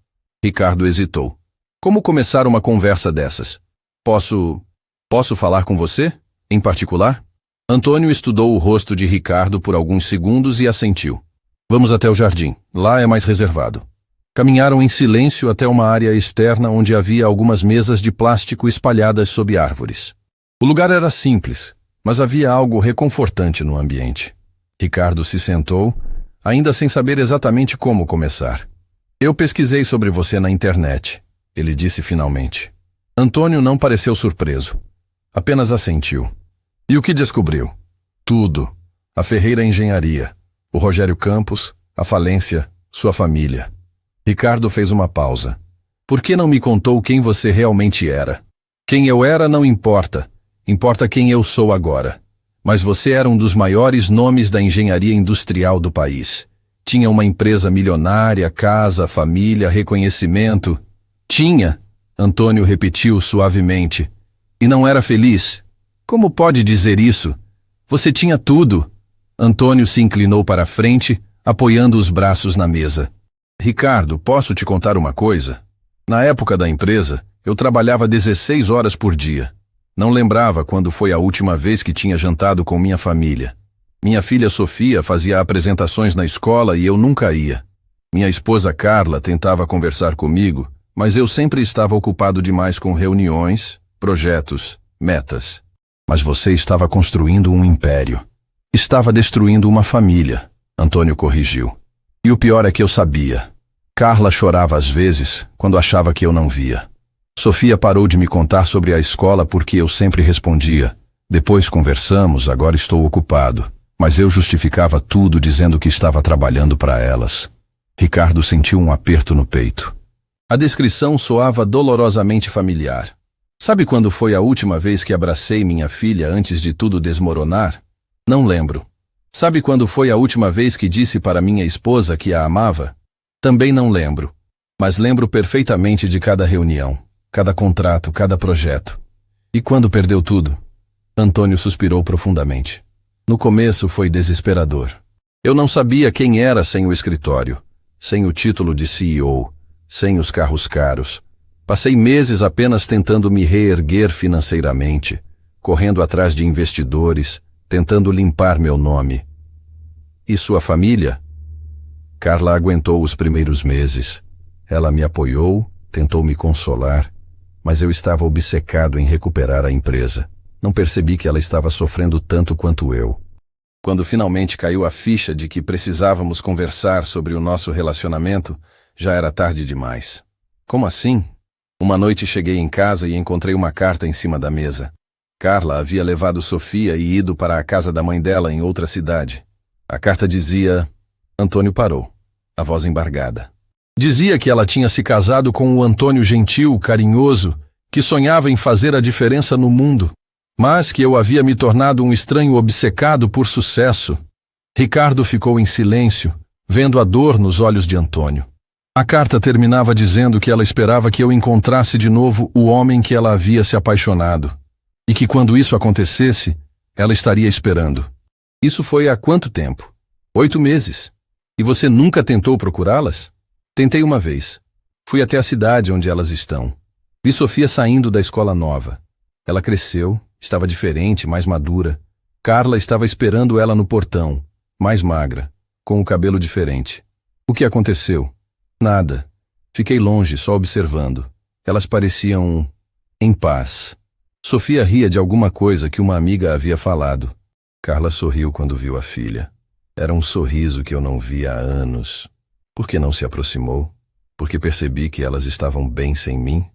Speaker 1: Ricardo hesitou. Como começar uma conversa dessas? Posso falar com você, em particular? Antônio estudou o rosto de Ricardo por alguns segundos e assentiu. Vamos até o jardim. Lá é mais reservado. Caminharam em silêncio até uma área externa onde havia algumas mesas de plástico espalhadas sob árvores. O lugar era simples, Mas havia algo reconfortante no ambiente. Ricardo se sentou, ainda sem saber exatamente como começar. Eu pesquisei sobre você na internet, ele disse finalmente. Antônio não pareceu surpreso. Apenas assentiu. E o que descobriu? Tudo. A Ferreira Engenharia, o Rogério Campos, a falência, sua família. Ricardo fez uma pausa. Por que não me contou quem você realmente era? Quem eu era não importa. Importa quem eu sou agora. Mas você era um dos maiores nomes da engenharia industrial do país. Tinha uma empresa milionária, casa, família, reconhecimento. Tinha, Antônio repetiu suavemente. E não era feliz. Como pode dizer isso? Você tinha tudo. Antônio se inclinou para a frente, apoiando os braços na mesa. Ricardo, posso te contar uma coisa? Na época da empresa, eu trabalhava 16 horas por dia. Não lembrava quando foi a última vez que tinha jantado com minha família. Minha filha Sofia fazia apresentações na escola e eu nunca ia. Minha esposa Carla tentava conversar comigo, mas eu sempre estava ocupado demais com reuniões, projetos, metas. Mas você estava construindo um império. Estava destruindo uma família, Antônio corrigiu. E o pior é que eu sabia. Carla chorava às vezes, quando achava que eu não via. Sofia parou de me contar sobre a escola porque eu sempre respondia. Depois conversamos, agora estou ocupado. Mas eu justificava tudo dizendo que estava trabalhando para elas. Ricardo sentiu um aperto no peito. A descrição soava dolorosamente familiar. Sabe quando foi a última vez que abracei minha filha antes de tudo desmoronar? Não lembro. Sabe quando foi a última vez que disse para minha esposa que a amava? Também não lembro. Mas lembro perfeitamente de cada reunião, cada contrato, cada projeto. E quando perdeu tudo? Antônio suspirou profundamente. No começo foi desesperador. Eu não sabia quem era sem o escritório, sem o título de CEO, sem os carros caros. Passei meses apenas tentando me reerguer financeiramente, correndo atrás de investidores, tentando limpar meu nome. E sua família? Carla aguentou os primeiros meses. Ela me apoiou, tentou me consolar, mas eu estava obcecado em recuperar a empresa. Não percebi que ela estava sofrendo tanto quanto eu. Quando finalmente caiu a ficha de que precisávamos conversar sobre o nosso relacionamento, já era tarde demais. Como assim? Uma noite cheguei em casa e encontrei uma carta em cima da mesa. Carla havia levado Sofia e ido para a casa da mãe dela em outra cidade. A carta dizia... Antônio parou, a voz embargada. Dizia que ela tinha se casado com o Antônio gentil, carinhoso, que sonhava em fazer a diferença no mundo, mas que eu havia me tornado um estranho obcecado por sucesso. Ricardo ficou em silêncio, vendo a dor nos olhos de Antônio. A carta terminava dizendo que ela esperava que eu encontrasse de novo o homem que ela havia se apaixonado, e que quando isso acontecesse, ela estaria esperando. Isso foi há quanto tempo? 8 meses. E você nunca tentou procurá-las? Tentei uma vez. Fui até a cidade onde elas estão. Vi Sofia saindo da escola nova. Ela cresceu, estava diferente, mais madura. Carla estava esperando ela no portão, mais magra, com o cabelo diferente. O que aconteceu? Nada. Fiquei longe, só observando. Elas pareciam em paz. Sofia ria de alguma coisa que uma amiga havia falado. Carla sorriu quando viu a filha. Era um sorriso que eu não via há anos. Por que não se aproximou? Porque percebi que elas estavam bem sem mim?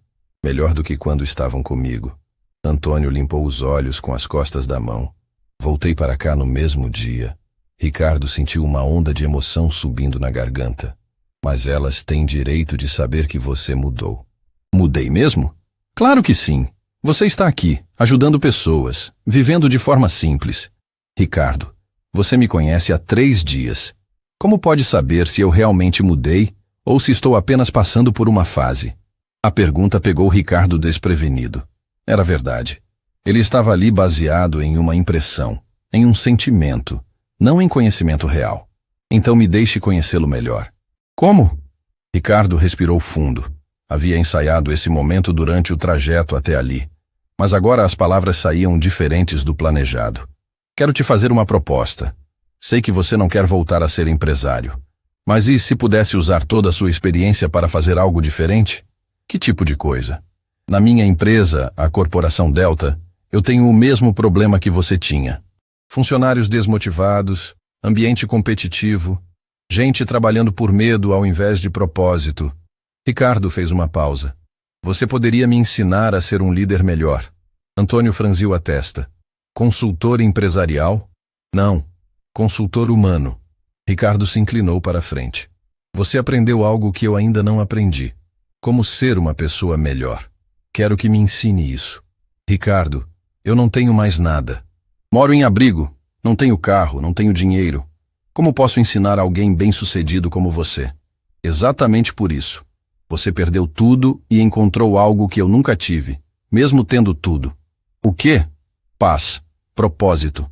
Speaker 1: Melhor do que quando estavam comigo. Antônio limpou os olhos com as costas da mão. Voltei para cá no mesmo dia. Ricardo sentiu uma onda de emoção subindo na garganta. Mas elas têm direito de saber que você mudou. Mudei mesmo? Claro que sim. Você está aqui, ajudando pessoas, vivendo de forma simples. Ricardo, você me conhece há 3 dias. Como pode saber se eu realmente mudei ou se estou apenas passando por uma fase? A pergunta pegou Ricardo desprevenido. Era verdade. Ele estava ali baseado em uma impressão, em um sentimento, não em conhecimento real. Então me deixe conhecê-lo melhor. Como? Ricardo respirou fundo. Havia ensaiado esse momento durante o trajeto até ali. Mas agora as palavras saíam diferentes do planejado. Quero te fazer uma proposta. Sei que você não quer voltar a ser empresário. Mas e se pudesse usar toda a sua experiência para fazer algo diferente? Que tipo de coisa? Na minha empresa, a Corporação Delta, eu tenho o mesmo problema que você tinha. Funcionários desmotivados, ambiente competitivo, gente trabalhando por medo ao invés de propósito. Ricardo fez uma pausa. Você poderia me ensinar a ser um líder melhor. Antônio franziu a testa. Consultor empresarial? Não. Consultor humano. Ricardo se inclinou para a frente. Você aprendeu algo que eu ainda não aprendi. Como ser uma pessoa melhor. Quero que me ensine isso. Ricardo, eu não tenho mais nada. Moro em abrigo, não tenho carro, não tenho dinheiro. Como posso ensinar alguém bem-sucedido como você? Exatamente por isso. Você perdeu tudo e encontrou algo que eu nunca tive, mesmo tendo tudo. O quê? Paz, propósito.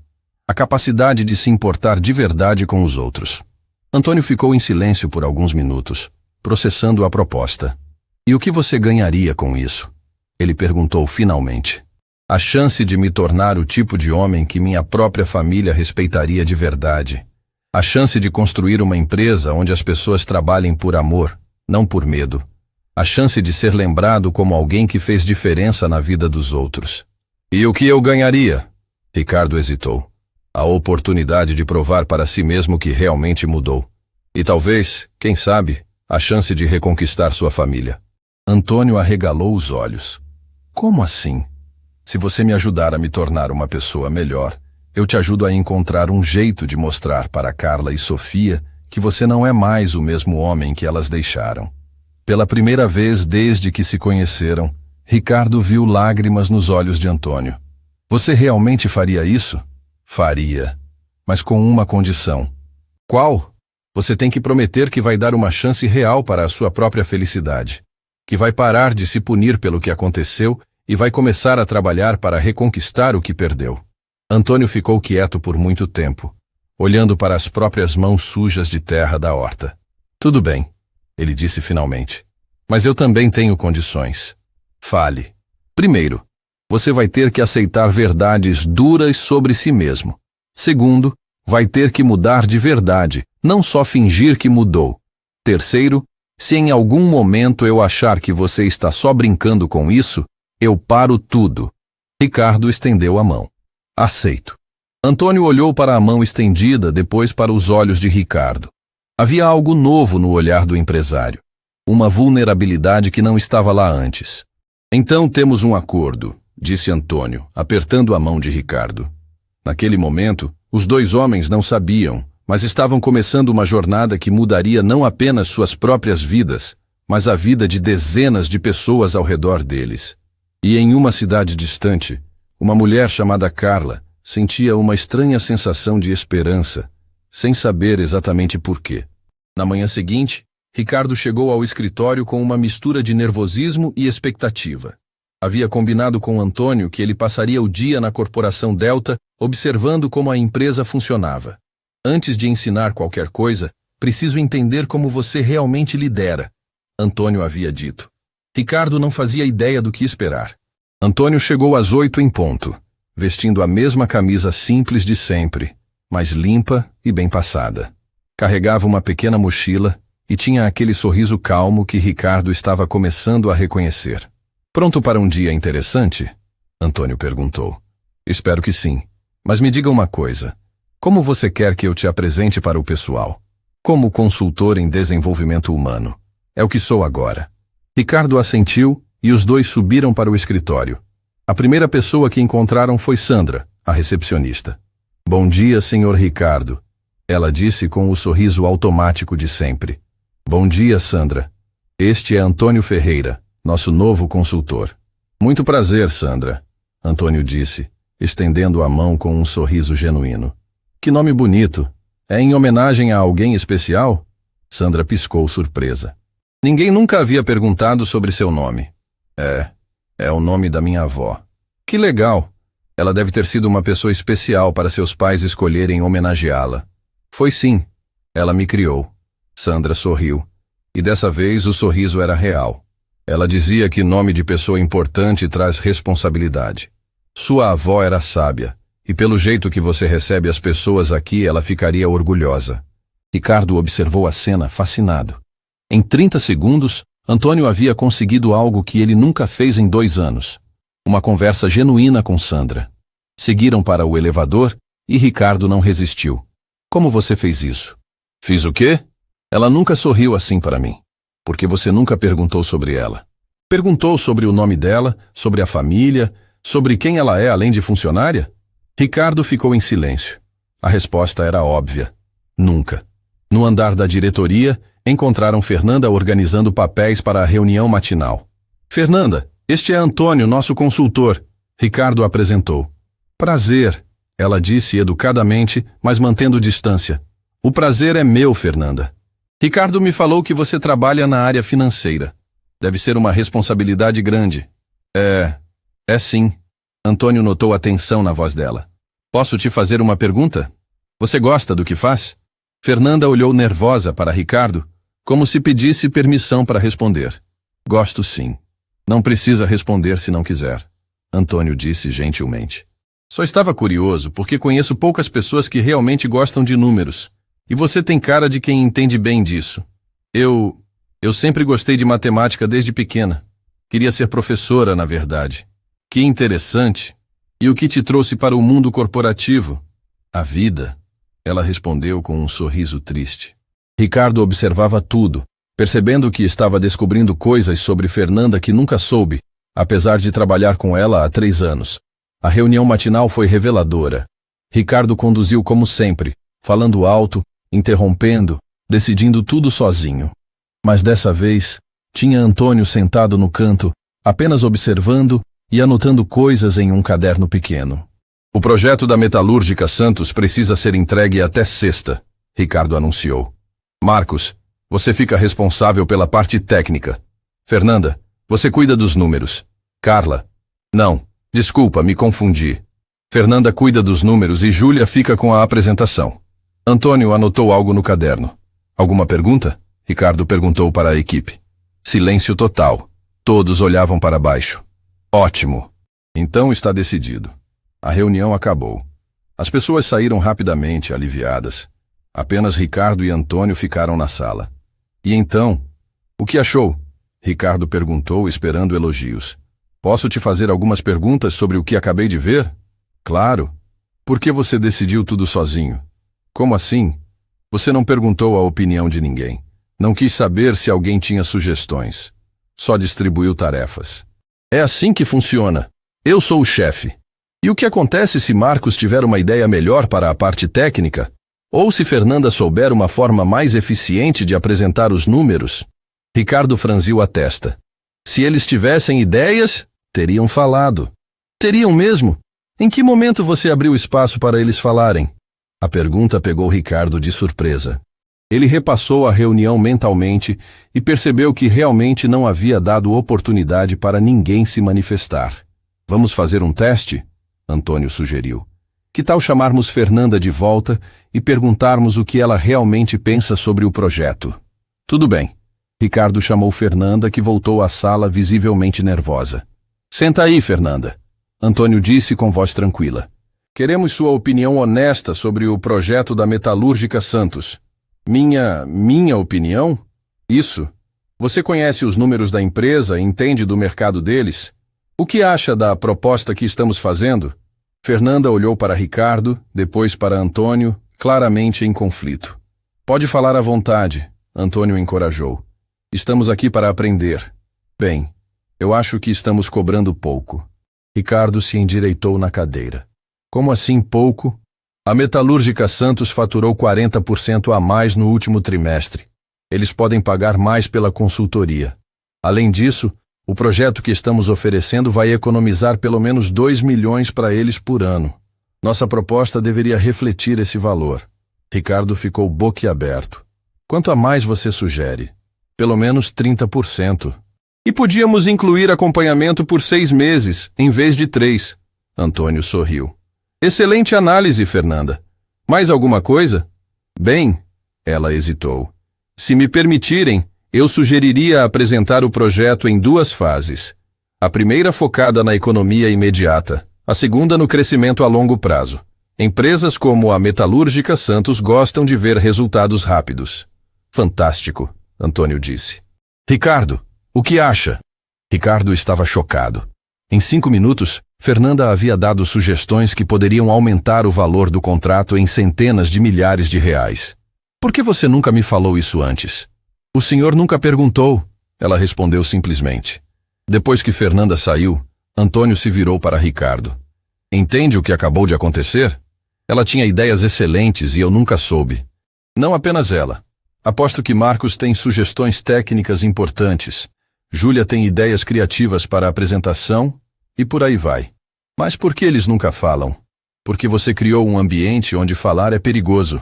Speaker 1: A capacidade de se importar de verdade com os outros. Antônio ficou em silêncio por alguns minutos, processando a proposta. E o que você ganharia com isso? Ele perguntou finalmente. A chance de me tornar o tipo de homem que minha própria família respeitaria de verdade. A chance de construir uma empresa onde as pessoas trabalhem por amor, não por medo. A chance de ser lembrado como alguém que fez diferença na vida dos outros. E o que eu ganharia? Ricardo hesitou. A oportunidade de provar para si mesmo que realmente mudou. E talvez, quem sabe, a chance de reconquistar sua família. Antônio arregalou os olhos. Como assim? Se você me ajudar a me tornar uma pessoa melhor, eu te ajudo a encontrar um jeito de mostrar para Carla e Sofia que você não é mais o mesmo homem que elas deixaram. Pela primeira vez desde que se conheceram, Ricardo viu lágrimas nos olhos de Antônio. Você realmente faria isso? Faria, mas com uma condição. Qual? Você tem que prometer que vai dar uma chance real para a sua própria felicidade. Que vai parar de se punir pelo que aconteceu e vai começar a trabalhar para reconquistar o que perdeu. Antônio ficou quieto por muito tempo, olhando para as próprias mãos sujas de terra da horta. Tudo bem, ele disse finalmente. Mas eu também tenho condições. Fale. Primeiro, você vai ter que aceitar verdades duras sobre si mesmo. Segundo, vai ter que mudar de verdade, não só fingir que mudou. Terceiro, se em algum momento eu achar que você está só brincando com isso, eu paro tudo. Ricardo estendeu a mão. Aceito. Antônio olhou para a mão estendida, depois para os olhos de Ricardo. Havia algo novo no olhar do empresário. Uma vulnerabilidade que não estava lá antes. Então temos um acordo, disse Antônio, apertando a mão de Ricardo. Naquele momento, os dois homens não sabiam, mas estavam começando uma jornada que mudaria não apenas suas próprias vidas, mas a vida de dezenas de pessoas ao redor deles. E em uma cidade distante, uma mulher chamada Carla sentia uma estranha sensação de esperança, sem saber exatamente por quê. Na manhã seguinte, Ricardo chegou ao escritório com uma mistura de nervosismo e expectativa. Havia combinado com Antônio que ele passaria o dia na corporação Delta, observando como a empresa funcionava. Antes de ensinar qualquer coisa, preciso entender como você realmente lidera, Antônio havia dito. Ricardo não fazia ideia do que esperar. Antônio chegou às 8 em ponto, vestindo a mesma camisa simples de sempre, mas limpa e bem passada. Carregava uma pequena mochila e tinha aquele sorriso calmo que Ricardo estava começando a reconhecer. Pronto para um dia interessante? Antônio perguntou. Espero que sim. Mas me diga uma coisa. Como você quer que eu te apresente para o pessoal? Como consultor em desenvolvimento humano. É o que sou agora. Ricardo assentiu e os dois subiram para o escritório. A primeira pessoa que encontraram foi Sandra, a recepcionista. Bom dia, senhor Ricardo. Ela disse com o sorriso automático de sempre. Bom dia, Sandra. Este é Antônio Ferreira, nosso novo consultor. Muito prazer, Sandra, Antônio disse, estendendo a mão com um sorriso genuíno. Que nome bonito. É em homenagem a alguém especial? Sandra piscou surpresa. Ninguém nunca havia perguntado sobre seu nome. É o nome da minha avó. Que legal. Ela deve ter sido uma pessoa especial para seus pais escolherem homenageá-la. Foi sim. Ela me criou. Sandra sorriu. E dessa vez o sorriso era real. Ela dizia que nome de pessoa importante traz responsabilidade. Sua avó era sábia, e pelo jeito que você recebe as pessoas aqui, ela ficaria orgulhosa. Ricardo observou a cena fascinado. Em 30 segundos, Antônio havia conseguido algo que ele nunca fez em 2 anos. Uma conversa genuína com Sandra. Seguiram para o elevador e Ricardo não resistiu. Como você fez isso? Fiz o quê? Ela nunca sorriu assim para mim. Porque você nunca perguntou sobre ela. Perguntou sobre o nome dela, sobre a família, sobre quem ela é além de funcionária? Ricardo ficou em silêncio. A resposta era óbvia. Nunca. No andar da diretoria, encontraram Fernanda organizando papéis para a reunião matinal. Fernanda, este é Antônio, nosso consultor. Ricardo apresentou. Prazer, ela disse educadamente, mas mantendo distância. O prazer é meu, Fernanda. Ricardo me falou que você trabalha na área financeira. Deve ser uma responsabilidade grande. É sim. Antônio notou a tensão na voz dela. Posso te fazer uma pergunta? Você gosta do que faz? Fernanda olhou nervosa para Ricardo, como se pedisse permissão para responder. Gosto sim. Não precisa responder se não quiser. Antônio disse gentilmente. Só estava curioso porque conheço poucas pessoas que realmente gostam de números. E você tem cara de quem entende bem disso. Eu sempre gostei de matemática desde pequena. Queria ser professora, na verdade. Que interessante. E o que te trouxe para o mundo corporativo? A vida. Ela respondeu com um sorriso triste. Ricardo observava tudo, percebendo que estava descobrindo coisas sobre Fernanda que nunca soube, apesar de trabalhar com ela há 3 anos. A reunião matinal foi reveladora. Ricardo conduziu como sempre, falando alto, interrompendo, decidindo tudo sozinho. Mas dessa vez, tinha Antônio sentado no canto, apenas observando e anotando coisas em um caderno pequeno. O projeto da Metalúrgica Santos precisa ser entregue até sexta, Ricardo anunciou. Marcos, você fica responsável pela parte técnica. Fernanda, você cuida dos números. Carla, não, desculpa, me confundi. Fernanda cuida dos números e Júlia fica com a apresentação. Antônio anotou algo no caderno. Alguma pergunta? Ricardo perguntou para a equipe. Silêncio total. Todos olhavam para baixo. Ótimo. Então está decidido. A reunião acabou. As pessoas saíram rapidamente, aliviadas. Apenas Ricardo e Antônio ficaram na sala. E então? O que achou? Ricardo perguntou, esperando elogios. Posso te fazer algumas perguntas sobre o que acabei de ver? Claro. Por que você decidiu tudo sozinho? Como assim? Você não perguntou a opinião de ninguém. Não quis saber se alguém tinha sugestões. Só distribuiu tarefas. É assim que funciona. Eu sou o chefe. E o que acontece se Marcos tiver uma ideia melhor para a parte técnica? Ou se Fernanda souber uma forma mais eficiente de apresentar os números? Ricardo franziu a testa. Se eles tivessem ideias, teriam falado. Teriam mesmo? Em que momento você abriu espaço para eles falarem? A pergunta pegou Ricardo de surpresa. Ele repassou a reunião mentalmente e percebeu que realmente não havia dado oportunidade para ninguém se manifestar. Vamos fazer um teste? Antônio sugeriu. Que tal chamarmos Fernanda de volta e perguntarmos o que ela realmente pensa sobre o projeto? Tudo bem. Ricardo chamou Fernanda, que voltou à sala visivelmente nervosa. Senta aí, Fernanda. Antônio disse com voz tranquila. Queremos sua opinião honesta sobre o projeto da Metalúrgica Santos. Minha opinião? Isso. Você conhece os números da empresa, entende do mercado deles? O que acha da proposta que estamos fazendo? Fernanda olhou para Ricardo, depois para Antônio, claramente em conflito. Pode falar à vontade, Antônio encorajou. Estamos aqui para aprender. Bem, eu acho que estamos cobrando pouco. Ricardo se endireitou na cadeira. Como assim pouco? A Metalúrgica Santos faturou 40% a mais no último trimestre. Eles podem pagar mais pela consultoria. Além disso, o projeto que estamos oferecendo vai economizar pelo menos 2 milhões para eles por ano. Nossa proposta deveria refletir esse valor. Ricardo ficou boquiaberto. Quanto a mais você sugere? Pelo menos 30%. E podíamos incluir acompanhamento por 6 meses, em vez de 3. Antônio sorriu. Excelente análise, Fernanda. Mais alguma coisa? Bem, ela hesitou. Se me permitirem, eu sugeriria apresentar o projeto em 2 fases. A primeira focada na economia imediata, a segunda no crescimento a longo prazo. Empresas como a Metalúrgica Santos gostam de ver resultados rápidos. Fantástico, Antônio disse. Ricardo, o que acha? Ricardo estava chocado. Em 5 minutos, Fernanda havia dado sugestões que poderiam aumentar o valor do contrato em centenas de milhares de reais. Por que você nunca me falou isso antes? O senhor nunca perguntou, ela respondeu simplesmente. Depois que Fernanda saiu, Antônio se virou para Ricardo. Entende o que acabou de acontecer? Ela tinha ideias excelentes e eu nunca soube. Não apenas ela. Aposto que Marcos tem sugestões técnicas importantes. Júlia tem ideias criativas para a apresentação e por aí vai. Mas por que eles nunca falam? Porque você criou um ambiente onde falar é perigoso.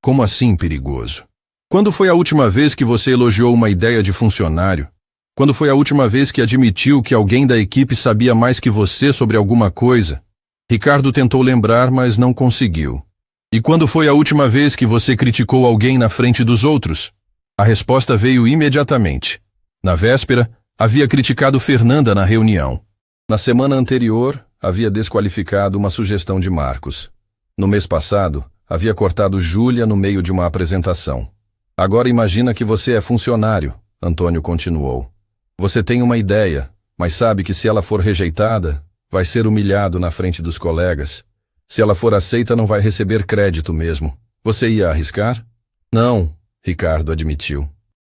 Speaker 1: Como assim perigoso? Quando foi a última vez que você elogiou uma ideia de funcionário? Quando foi a última vez que admitiu que alguém da equipe sabia mais que você sobre alguma coisa? Ricardo tentou lembrar, mas não conseguiu. E quando foi a última vez que você criticou alguém na frente dos outros? A resposta veio imediatamente. Na véspera, havia criticado Fernanda na reunião. Na semana anterior, havia desqualificado uma sugestão de Marcos. No mês passado, havia cortado Júlia no meio de uma apresentação. Agora imagina que você é funcionário, Antônio continuou. Você tem uma ideia, mas sabe que se ela for rejeitada, vai ser humilhado na frente dos colegas. Se ela for aceita, não vai receber crédito mesmo. Você ia arriscar? Não, Ricardo admitiu.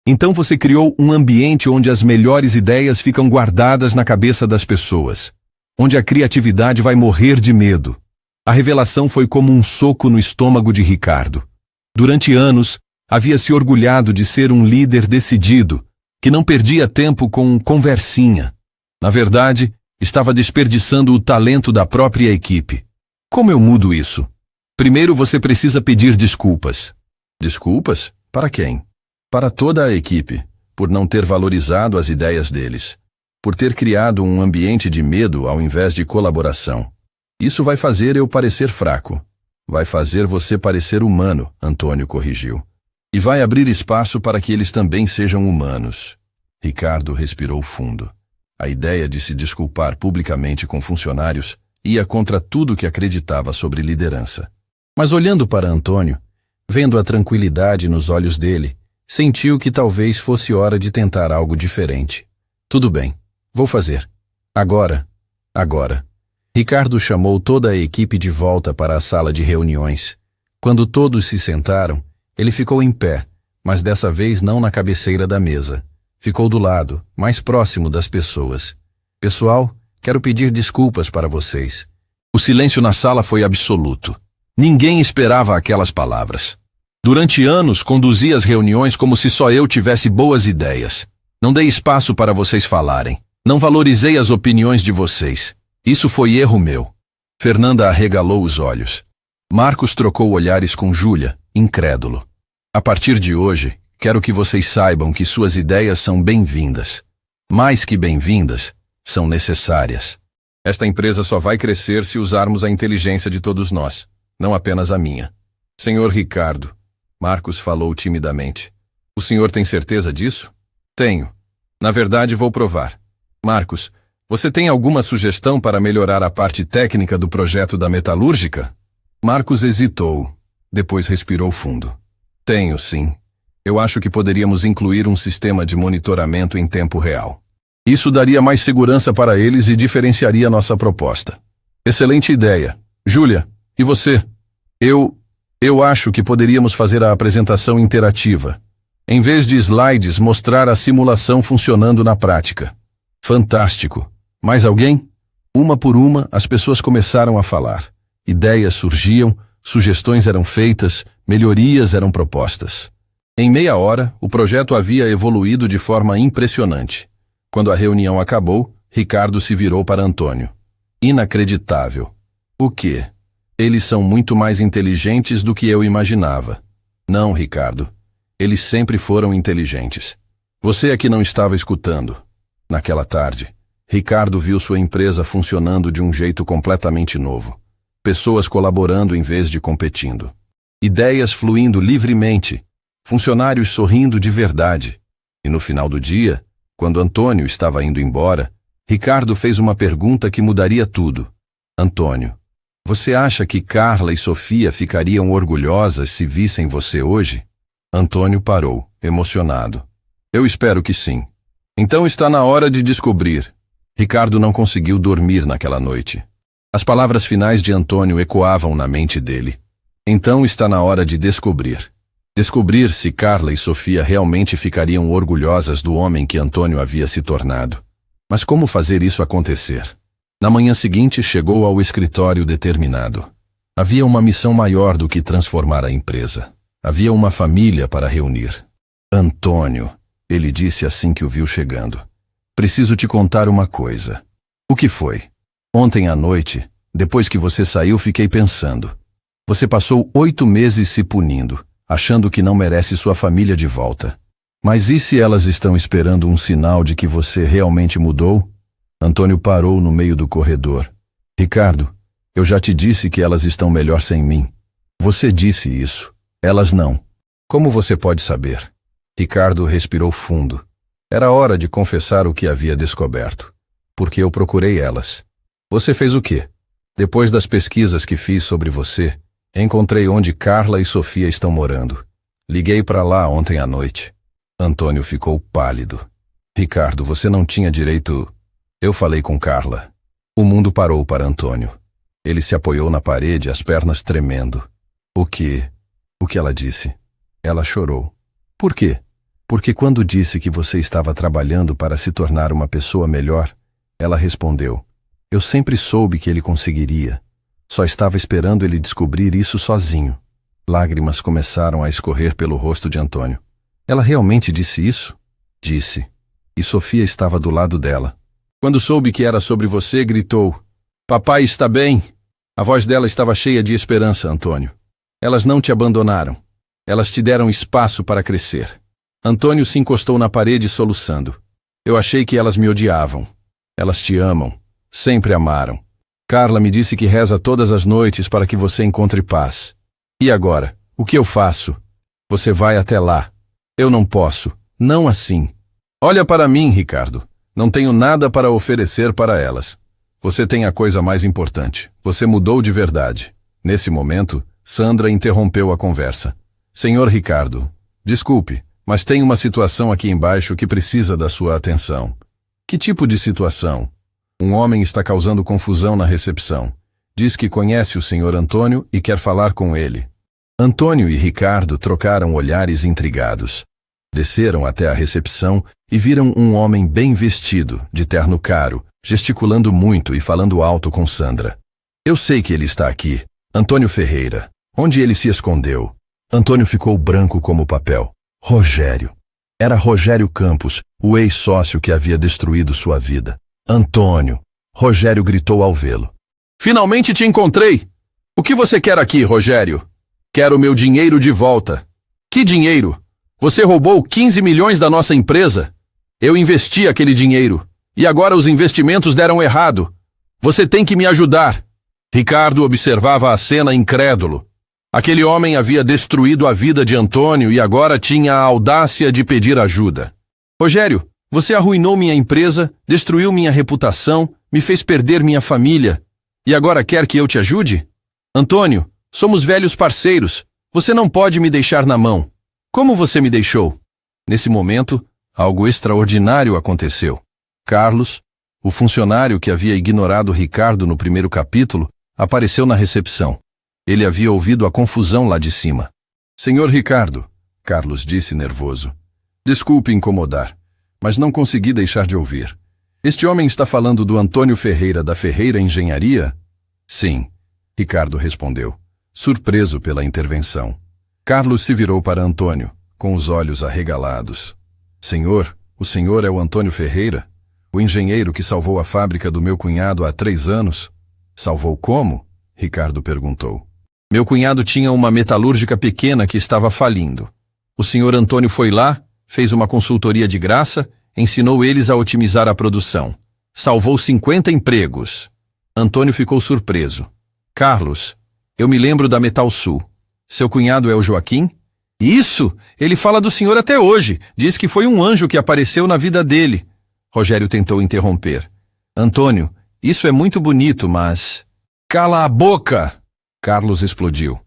Speaker 1: Então você criou um ambiente onde as melhores ideias ficam guardadas na cabeça das pessoas. Onde a criatividade vai morrer de medo. A revelação foi como um soco no estômago de Ricardo. Durante anos, havia se orgulhado de ser um líder decidido, que não perdia tempo com conversinha. Na verdade, estava desperdiçando o talento da própria equipe. Como eu mudo isso? Primeiro você precisa pedir desculpas. Desculpas? Para quem? Para toda a equipe, por não ter valorizado as ideias deles. Por ter criado um ambiente de medo ao invés de colaboração. Isso vai fazer eu parecer fraco. Vai fazer você parecer humano, Antônio corrigiu. E vai abrir espaço para que eles também sejam humanos. Ricardo respirou fundo. A ideia de se desculpar publicamente com funcionários ia contra tudo que acreditava sobre liderança. Mas olhando para Antônio, vendo a tranquilidade nos olhos dele, sentiu que talvez fosse hora de tentar algo diferente. Tudo bem, vou fazer. Agora. Ricardo chamou toda a equipe de volta para a sala de reuniões. Quando todos se sentaram, ele ficou em pé, mas dessa vez não na cabeceira da mesa. Ficou do lado, mais próximo das pessoas. Pessoal, quero pedir desculpas para vocês. O silêncio na sala foi absoluto. Ninguém esperava aquelas palavras. Durante anos, conduzi as reuniões como se só eu tivesse boas ideias. Não dei espaço para vocês falarem. Não valorizei as opiniões de vocês. Isso foi erro meu. Fernanda arregalou os olhos. Marcos trocou olhares com Júlia, incrédulo. A partir de hoje, quero que vocês saibam que suas ideias são bem-vindas. Mais que bem-vindas, são necessárias. Esta empresa só vai crescer se usarmos a inteligência de todos nós, não apenas a minha. Senhor Ricardo, Marcos falou timidamente. O senhor tem certeza disso? Tenho. Na verdade, vou provar. Marcos, você tem alguma sugestão para melhorar a parte técnica do projeto da metalúrgica? Marcos hesitou. Depois respirou fundo. Tenho, sim. Eu acho que poderíamos incluir um sistema de monitoramento em tempo real. Isso daria mais segurança para eles e diferenciaria nossa proposta. Excelente ideia. Júlia, e você? Eu acho que poderíamos fazer a apresentação interativa. Em vez de slides, mostrar a simulação funcionando na prática. Fantástico. Mais alguém? Uma por uma, as pessoas começaram a falar. Ideias surgiam, sugestões eram feitas, melhorias eram propostas. Em meia hora, o projeto havia evoluído de forma impressionante. Quando a reunião acabou, Ricardo se virou para Antônio. Inacreditável. O quê? Eles são muito mais inteligentes do que eu imaginava. Não, Ricardo. Eles sempre foram inteligentes. Você é que não estava escutando. Naquela tarde, Ricardo viu sua empresa funcionando de um jeito completamente novo. Pessoas colaborando em vez de competindo. Ideias fluindo livremente. Funcionários sorrindo de verdade. E no final do dia, quando Antônio estava indo embora, Ricardo fez uma pergunta que mudaria tudo. Antônio, você acha que Carla e Sofia ficariam orgulhosas se vissem você hoje? Antônio parou, emocionado. Eu espero que sim. Então está na hora de descobrir. Ricardo não conseguiu dormir naquela noite. As palavras finais de Antônio ecoavam na mente dele. Então está na hora de descobrir. Descobrir se Carla e Sofia realmente ficariam orgulhosas do homem que Antônio havia se tornado. Mas como fazer isso acontecer? Na manhã seguinte chegou ao escritório determinado. Havia uma missão maior do que transformar a empresa. Havia uma família para reunir. Antônio, ele disse assim que o viu chegando. Preciso te contar uma coisa. O que foi? Ontem à noite, depois que você saiu, fiquei pensando. Você passou 8 meses se punindo, achando que não merece sua família de volta. Mas e se elas estão esperando um sinal de que você realmente mudou? Antônio parou no meio do corredor. Ricardo, eu já te disse que elas estão melhor sem mim. Você disse isso. Elas não. Como você pode saber? Ricardo respirou fundo. Era hora de confessar o que havia descoberto. Porque eu procurei elas. Você fez o quê? Depois das pesquisas que fiz sobre você, encontrei onde Carla e Sofia estão morando. Liguei para lá ontem à noite. Antônio ficou pálido. Ricardo, você não tinha direito... Eu falei com Carla. O mundo parou para Antônio. Ele se apoiou na parede, as pernas tremendo. O que ela disse? Ela chorou. Por quê? Porque quando disse que você estava trabalhando para se tornar uma pessoa melhor, ela respondeu, eu sempre soube que ele conseguiria. Só estava esperando ele descobrir isso sozinho. Lágrimas começaram a escorrer pelo rosto de Antônio. Ela realmente disse isso? Disse. E Sofia estava do lado dela. Quando soube que era sobre você, gritou, papai está bem. A voz dela estava cheia de esperança, Antônio. Elas não te abandonaram. Elas te deram espaço para crescer. Antônio se encostou na parede soluçando. Eu achei que elas me odiavam. Elas te amam. Sempre amaram. Carla me disse que reza todas as noites para que você encontre paz. E agora? O que eu faço? Você vai até lá. Eu não posso. Não assim. Olha para mim, Ricardo. Não tenho nada para oferecer para elas. Você tem a coisa mais importante. Você mudou de verdade. Nesse momento, Sandra interrompeu a conversa. Senhor Ricardo, desculpe, mas tem uma situação aqui embaixo que precisa da sua atenção. Que tipo de situação? Um homem está causando confusão na recepção. Diz que conhece o senhor Antônio e quer falar com ele. Antônio e Ricardo trocaram olhares intrigados. Desceram até a recepção e viram um homem bem vestido, de terno caro, gesticulando muito e falando alto com Sandra. Eu sei que ele está aqui. Antônio Ferreira. Onde ele se escondeu? Antônio ficou branco como papel. Rogério. Era Rogério Campos, o ex-sócio que havia destruído sua vida. Antônio. Rogério gritou ao vê-lo. Finalmente te encontrei! O que você quer aqui, Rogério? Quero meu dinheiro de volta. Que dinheiro? Você roubou 15 milhões da nossa empresa. Eu investi aquele dinheiro. E agora os investimentos deram errado. Você tem que me ajudar. Ricardo observava a cena incrédulo. Aquele homem havia destruído a vida de Antônio e agora tinha a audácia de pedir ajuda. Rogério, você arruinou minha empresa, destruiu minha reputação, me fez perder minha família. E agora quer que eu te ajude? Antônio, somos velhos parceiros. Você não pode me deixar na mão. Como você me deixou? Nesse momento, algo extraordinário aconteceu. Carlos, o funcionário que havia ignorado Ricardo no primeiro capítulo, apareceu na recepção. Ele havia ouvido a confusão lá de cima. Senhor Ricardo, Carlos disse nervoso. Desculpe incomodar, mas não consegui deixar de ouvir. Este homem está falando do Antônio Ferreira da Ferreira Engenharia? Sim, Ricardo respondeu, surpreso pela intervenção. Carlos se virou para Antônio, com os olhos arregalados. Senhor, o senhor é o Antônio Ferreira? O engenheiro que salvou a fábrica do meu cunhado há 3 anos? Salvou como? Ricardo perguntou. Meu cunhado tinha uma metalúrgica pequena que estava falindo. O senhor Antônio foi lá, fez uma consultoria de graça, ensinou eles a otimizar a produção. Salvou 50 empregos. Antônio ficou surpreso. Carlos, eu me lembro da Metal Sul. Seu cunhado é o Joaquim? Isso! Ele fala do senhor até hoje. Diz que foi um anjo que apareceu na vida dele. Rogério tentou interromper. Antônio, isso é muito bonito, mas... Cala a boca! Carlos explodiu.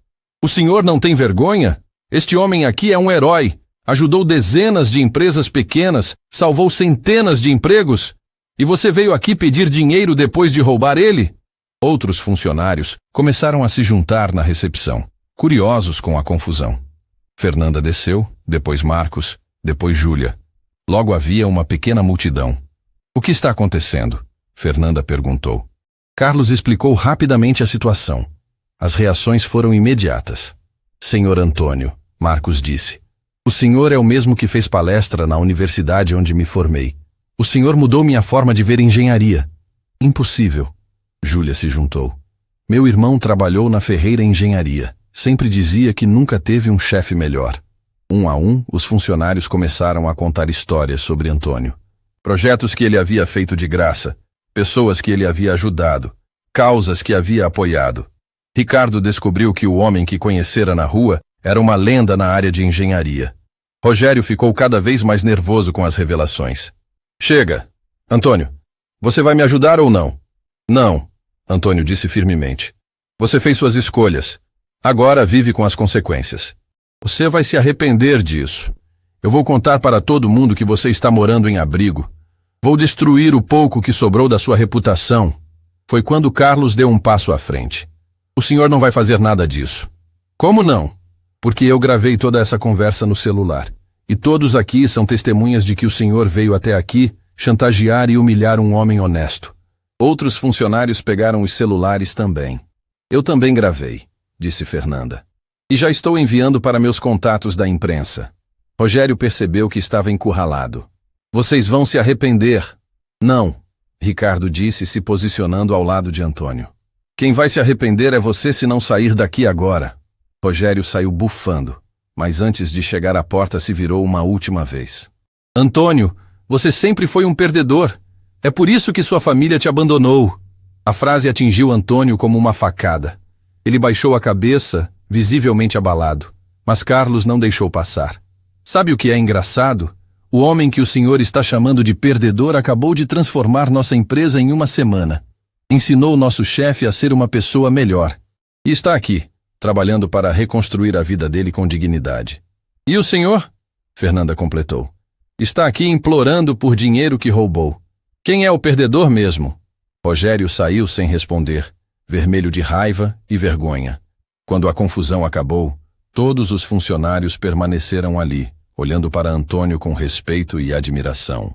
Speaker 1: O senhor não tem vergonha? Este homem aqui é um herói. Ajudou dezenas de empresas pequenas, salvou centenas de empregos. E você veio aqui pedir dinheiro depois de roubar ele? Outros funcionários começaram a se juntar na recepção, curiosos com a confusão. Fernanda desceu, depois Marcos, depois Júlia. Logo havia uma pequena multidão. O que está acontecendo? Fernanda perguntou. Carlos explicou rapidamente a situação. As reações foram imediatas. Senhor Antônio, Marcos disse. O senhor é o mesmo que fez palestra na universidade onde me formei. O senhor mudou minha forma de ver engenharia. Impossível. Júlia se juntou. Meu irmão trabalhou na Ferreira Engenharia. Sempre dizia que nunca teve um chefe melhor. Um a um, os funcionários começaram a contar histórias sobre Antônio. Projetos que ele havia feito de graça, pessoas que ele havia ajudado, causas que havia apoiado. Ricardo descobriu que o homem que conhecera na rua era uma lenda na área de engenharia. Rogério ficou cada vez mais nervoso com as revelações. Chega! Antônio, você vai me ajudar ou não? Não, Antônio disse firmemente. Você fez suas escolhas. Agora vive com as consequências. Você vai se arrepender disso. Eu vou contar para todo mundo que você está morando em abrigo. Vou destruir o pouco que sobrou da sua reputação. Foi quando Carlos deu um passo à frente. O senhor não vai fazer nada disso. Como não? Porque eu gravei toda essa conversa no celular. E todos aqui são testemunhas de que o senhor veio até aqui chantagear e humilhar um homem honesto. Outros funcionários pegaram os celulares também. Eu também gravei, disse Fernanda. E já estou enviando para meus contatos da imprensa. Rogério percebeu que estava encurralado. Vocês vão se arrepender. Não, Ricardo disse, se posicionando ao lado de Antônio. Quem vai se arrepender é você se não sair daqui agora. Rogério saiu bufando, mas antes de chegar à porta se virou uma última vez. Antônio, você sempre foi um perdedor. É por isso que sua família te abandonou. A frase atingiu Antônio como uma facada. Ele baixou a cabeça, visivelmente abalado, mas Carlos não deixou passar. Sabe o que é engraçado? O homem que o senhor está chamando de perdedor acabou de transformar nossa empresa em uma semana. Ensinou nosso chefe a ser uma pessoa melhor. E está aqui, trabalhando para reconstruir a vida dele com dignidade. E o senhor? Fernanda completou. Está aqui implorando por dinheiro que roubou. Quem é o perdedor mesmo? Rogério saiu sem responder, vermelho de raiva e vergonha. Quando a confusão acabou, todos os funcionários permaneceram ali, olhando para Antônio com respeito e admiração.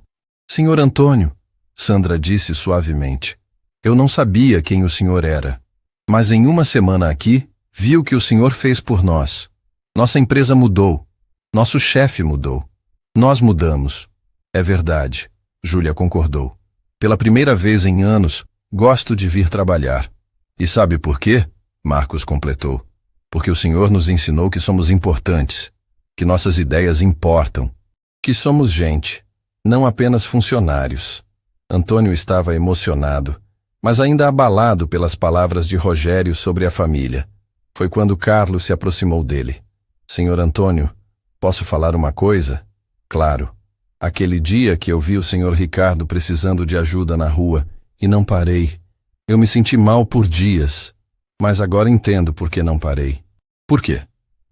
Speaker 1: Senhor Antônio, Sandra disse suavemente, eu não sabia quem o senhor era, mas em uma semana aqui, vi o que o senhor fez por nós. Nossa empresa mudou. Nosso chefe mudou. Nós mudamos. É verdade, Júlia concordou. Pela primeira vez em anos, gosto de vir trabalhar. E sabe por quê? Marcos completou. Porque o senhor nos ensinou que somos importantes, que nossas ideias importam, que somos gente, não apenas funcionários. Antônio estava emocionado, mas ainda abalado pelas palavras de Rogério sobre a família. Foi quando Carlos se aproximou dele. Senhor Antônio, posso falar uma coisa? Claro. Aquele dia que eu vi o senhor Ricardo precisando de ajuda na rua e não parei. Eu me senti mal por dias, mas agora entendo por que não parei. Por quê?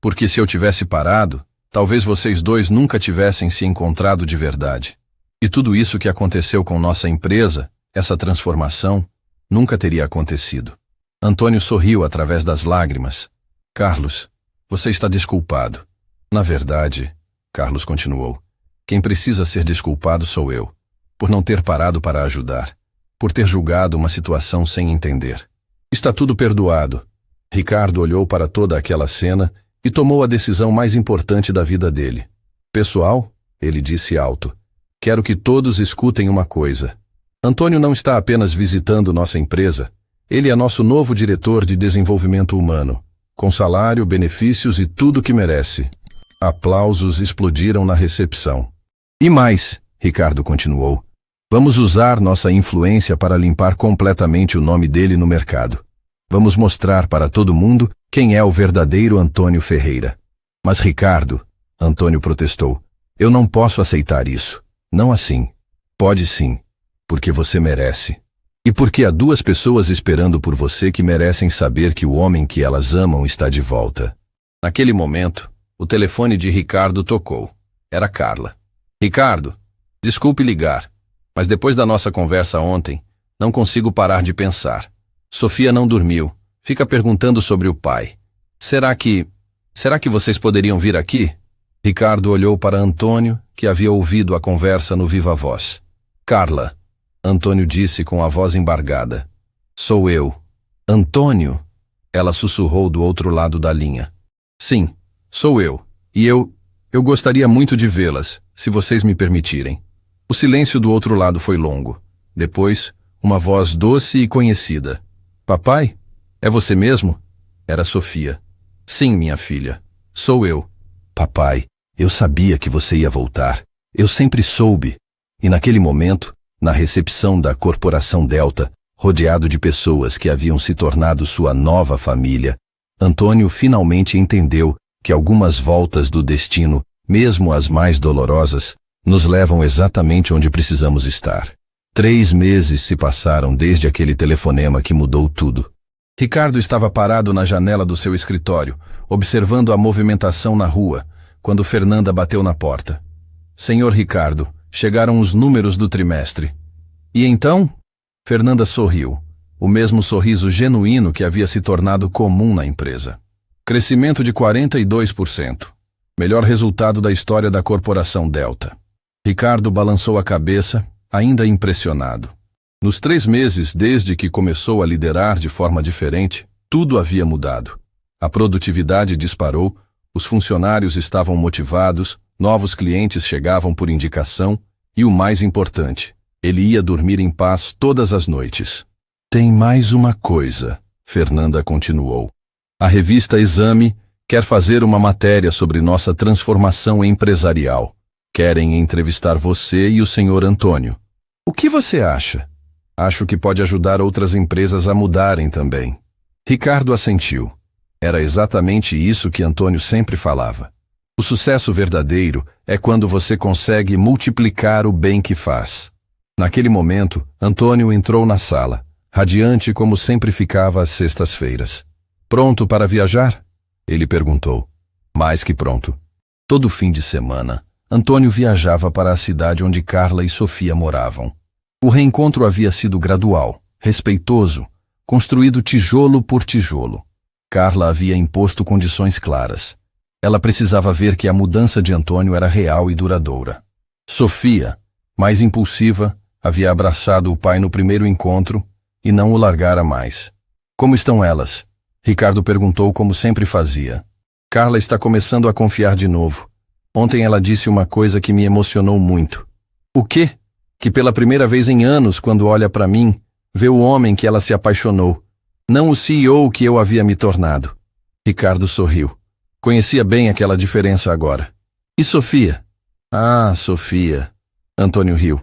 Speaker 1: Porque se eu tivesse parado, talvez vocês dois nunca tivessem se encontrado de verdade. E tudo isso que aconteceu com nossa empresa, essa transformação, nunca teria acontecido. Antônio sorriu através das lágrimas. Carlos, você está desculpado. Na verdade, Carlos continuou, quem precisa ser desculpado sou eu, por não ter parado para ajudar, por ter julgado uma situação sem entender. Está tudo perdoado. Ricardo olhou para toda aquela cena e tomou a decisão mais importante da vida dele. Pessoal, ele disse alto, quero que todos escutem uma coisa. Antônio não está apenas visitando nossa empresa, ele é nosso novo diretor de desenvolvimento humano, com salário, benefícios e tudo o que merece. Aplausos explodiram na recepção. E mais, Ricardo continuou, vamos usar nossa influência para limpar completamente o nome dele no mercado. Vamos mostrar para todo mundo quem é o verdadeiro Antônio Ferreira. Mas Ricardo, Antônio protestou, eu não posso aceitar isso. Não assim. Pode sim, porque você merece. E porque há duas pessoas esperando por você que merecem saber que o homem que elas amam está de volta. Naquele momento, o telefone de Ricardo tocou. Era Carla. Ricardo, desculpe ligar, Mas depois da nossa conversa ontem, não consigo parar de pensar. Sofia não dormiu. Fica perguntando sobre o pai. Será que vocês poderiam vir aqui? Ricardo olhou para Antônio, que havia ouvido a conversa no viva voz. Carla, Antônio disse com a voz embargada. Sou eu. Antônio? Ela sussurrou do outro lado da linha. Sim, sou eu. E eu gostaria muito de vê-las, se vocês me permitirem. O silêncio do outro lado foi longo. Depois, uma voz doce e conhecida. Papai? É você mesmo? Era Sofia. Sim, minha filha. Sou eu. Papai, eu sabia que você ia voltar. Eu sempre soube. E naquele momento, na recepção da Corporação Delta, rodeado de pessoas que haviam se tornado sua nova família, Antônio finalmente entendeu que algumas voltas do destino, mesmo as mais dolorosas, nos levam exatamente onde precisamos estar. 3 meses se passaram desde aquele telefonema que mudou tudo. Ricardo estava parado na janela do seu escritório, observando a movimentação na rua, quando Fernanda bateu na porta. Senhor Ricardo, chegaram os números do trimestre. E então? Fernanda sorriu, o mesmo sorriso genuíno que havia se tornado comum na empresa. Crescimento de 42%. Melhor resultado da história da Corporação Delta. Ricardo balançou a cabeça, ainda impressionado. Nos 3 meses desde que começou a liderar de forma diferente, tudo havia mudado. A produtividade disparou, os funcionários estavam motivados, novos clientes chegavam por indicação e o mais importante, ele ia dormir em paz todas as noites. Tem mais uma coisa, Fernanda continuou. A revista Exame quer fazer uma matéria sobre nossa transformação empresarial. Querem entrevistar você e o senhor Antônio. O que você acha? Acho que pode ajudar outras empresas a mudarem também. Ricardo assentiu. Era exatamente isso que Antônio sempre falava. O sucesso verdadeiro é quando você consegue multiplicar o bem que faz. Naquele momento, Antônio entrou na sala, radiante como sempre ficava às sextas-feiras. Pronto para viajar? Ele perguntou. Mais que pronto. Todo fim de semana, Antônio viajava para a cidade onde Carla e Sofia moravam. O reencontro havia sido gradual, respeitoso, construído tijolo por tijolo. Carla havia imposto condições claras. Ela precisava ver que a mudança de Antônio era real e duradoura. Sofia, mais impulsiva, havia abraçado o pai no primeiro encontro e não o largara mais. Como estão elas? Ricardo perguntou como sempre fazia. Carla está começando a confiar de novo. Ontem ela disse uma coisa que me emocionou muito. O quê? Que pela primeira vez em anos, quando olha para mim, vê o homem que ela se apaixonou, não o CEO que eu havia me tornado. Ricardo sorriu. Conhecia bem aquela diferença agora. E Sofia? Ah, Sofia. Antônio riu.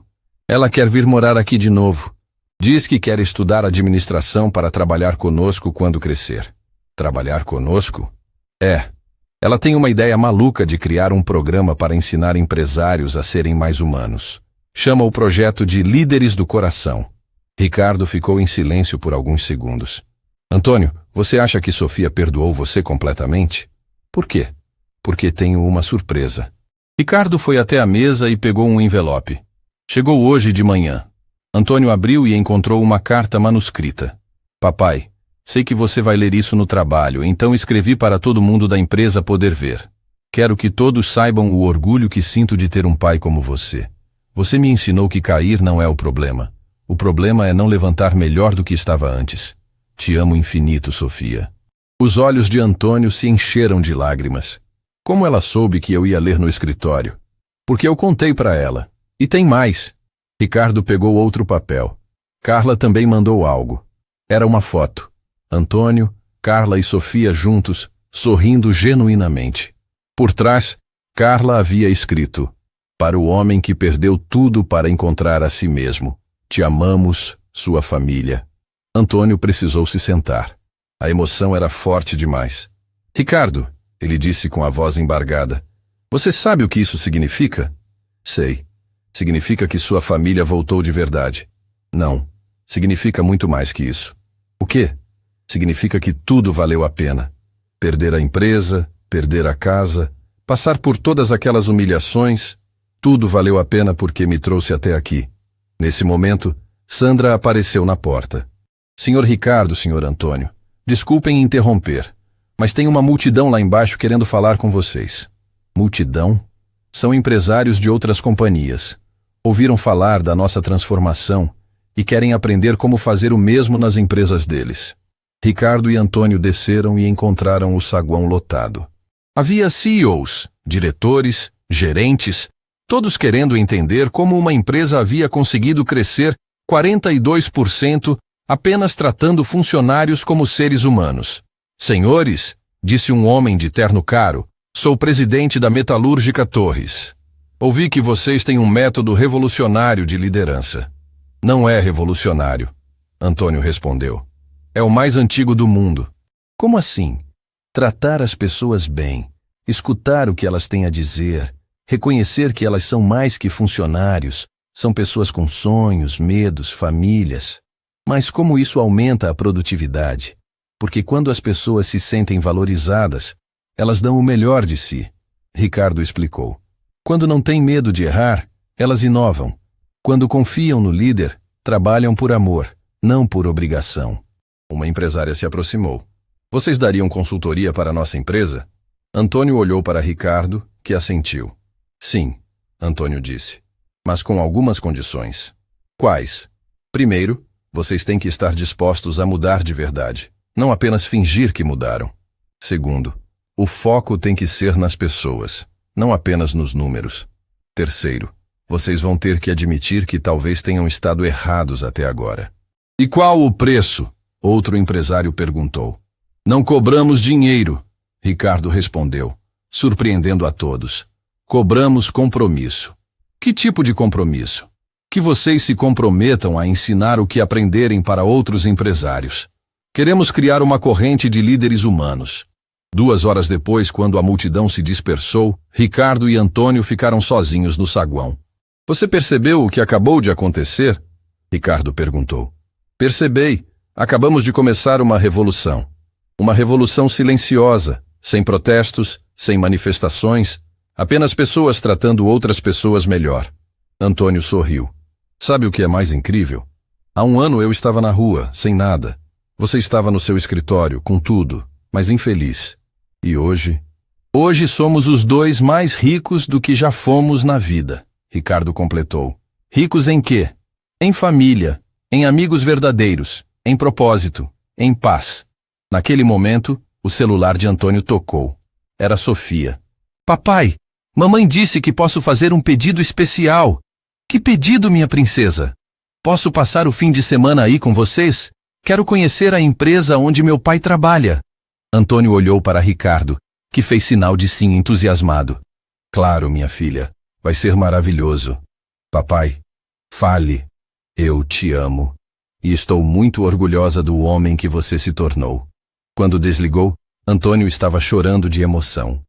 Speaker 1: Ela quer vir morar aqui de novo. Diz que quer estudar administração para trabalhar conosco quando crescer. Trabalhar conosco? É. Ela tem uma ideia maluca de criar um programa para ensinar empresários a serem mais humanos. Chama o projeto de Líderes do Coração. Ricardo ficou em silêncio por alguns segundos. Antônio, você acha que Sofia perdoou você completamente? Por quê? Porque tenho uma surpresa. Ricardo foi até a mesa e pegou um envelope. Chegou hoje de manhã. Antônio abriu e encontrou uma carta manuscrita. Papai, sei que você vai ler isso no trabalho, então escrevi para todo mundo da empresa poder ver. Quero que todos saibam o orgulho que sinto de ter um pai como você. Você me ensinou que cair não é o problema. O problema é não levantar melhor do que estava antes. Te amo infinito, Sofia. Os olhos de Antônio se encheram de lágrimas. Como ela soube que eu ia ler no escritório? Porque eu contei para ela. E tem mais. Ricardo pegou outro papel. Carla também mandou algo. Era uma foto. Antônio, Carla e Sofia juntos, sorrindo genuinamente. Por trás, Carla havia escrito: para o homem que perdeu tudo para encontrar a si mesmo. Te amamos, sua família. Antônio precisou se sentar. A emoção era forte demais. Ricardo, ele disse com a voz embargada, você sabe o que isso significa? Sei. Significa que sua família voltou de verdade. Não. Significa muito mais que isso. O quê? Significa que tudo valeu a pena. Perder a empresa, perder a casa, passar por todas aquelas humilhações, tudo valeu a pena porque me trouxe até aqui. Nesse momento, Sandra apareceu na porta. Senhor Ricardo, senhor Antônio, desculpem interromper, mas tem uma multidão lá embaixo querendo falar com vocês. Multidão? São empresários de outras companhias. Ouviram falar da nossa transformação e querem aprender como fazer o mesmo nas empresas deles. Ricardo e Antônio desceram e encontraram o saguão lotado. Havia CEOs, diretores, gerentes, todos querendo entender como uma empresa havia conseguido crescer 42% apenas tratando funcionários como seres humanos. Senhores, disse um homem de terno caro, sou presidente da Metalúrgica Torres. Ouvi que vocês têm um método revolucionário de liderança. Não é revolucionário, Antônio respondeu. É o mais antigo do mundo. Como assim? Tratar as pessoas bem, escutar o que elas têm a dizer, reconhecer que elas são mais que funcionários, são pessoas com sonhos, medos, famílias. Mas como isso aumenta a produtividade? Porque quando as pessoas se sentem valorizadas, elas dão o melhor de si. Ricardo explicou. Quando não têm medo de errar, elas inovam. Quando confiam no líder, trabalham por amor, não por obrigação. Uma empresária se aproximou. Vocês dariam consultoria para a nossa empresa? Antônio olhou para Ricardo, que assentiu. Sim, Antônio disse, mas com algumas condições. Quais? Primeiro, vocês têm que estar dispostos a mudar de verdade, não apenas fingir que mudaram. Segundo, o foco tem que ser nas pessoas, não apenas nos números. Terceiro, vocês vão ter que admitir que talvez tenham estado errados até agora. E qual o preço? Outro empresário perguntou. Não cobramos dinheiro, Ricardo respondeu, surpreendendo a todos. Cobramos compromisso. Que tipo de compromisso? Que vocês se comprometam a ensinar o que aprenderem para outros empresários. Queremos criar uma corrente de líderes humanos. 2 horas depois, quando a multidão se dispersou, Ricardo e Antônio ficaram sozinhos no saguão. Você percebeu o que acabou de acontecer? Ricardo perguntou. Percebi. Acabamos de começar uma revolução. Uma revolução silenciosa, sem protestos, sem manifestações, apenas pessoas tratando outras pessoas melhor. Antônio sorriu. Sabe o que é mais incrível? Há 1 ano eu estava na rua, sem nada. Você estava no seu escritório, com tudo, mas infeliz. E hoje? Hoje somos os 2 mais ricos do que já fomos na vida, Ricardo completou. Ricos em quê? Em família, em amigos verdadeiros, em propósito, em paz. Naquele momento, o celular de Antônio tocou. Era Sofia. Papai, mamãe disse que posso fazer um pedido especial. Que pedido, minha princesa? Posso passar o fim de semana aí com vocês? Quero conhecer a empresa onde meu pai trabalha. Antônio olhou para Ricardo, que fez sinal de sim entusiasmado. Claro, minha filha, vai ser maravilhoso. Papai, fale. Eu te amo. E estou muito orgulhosa do homem que você se tornou. Quando desligou, Antônio estava chorando de emoção.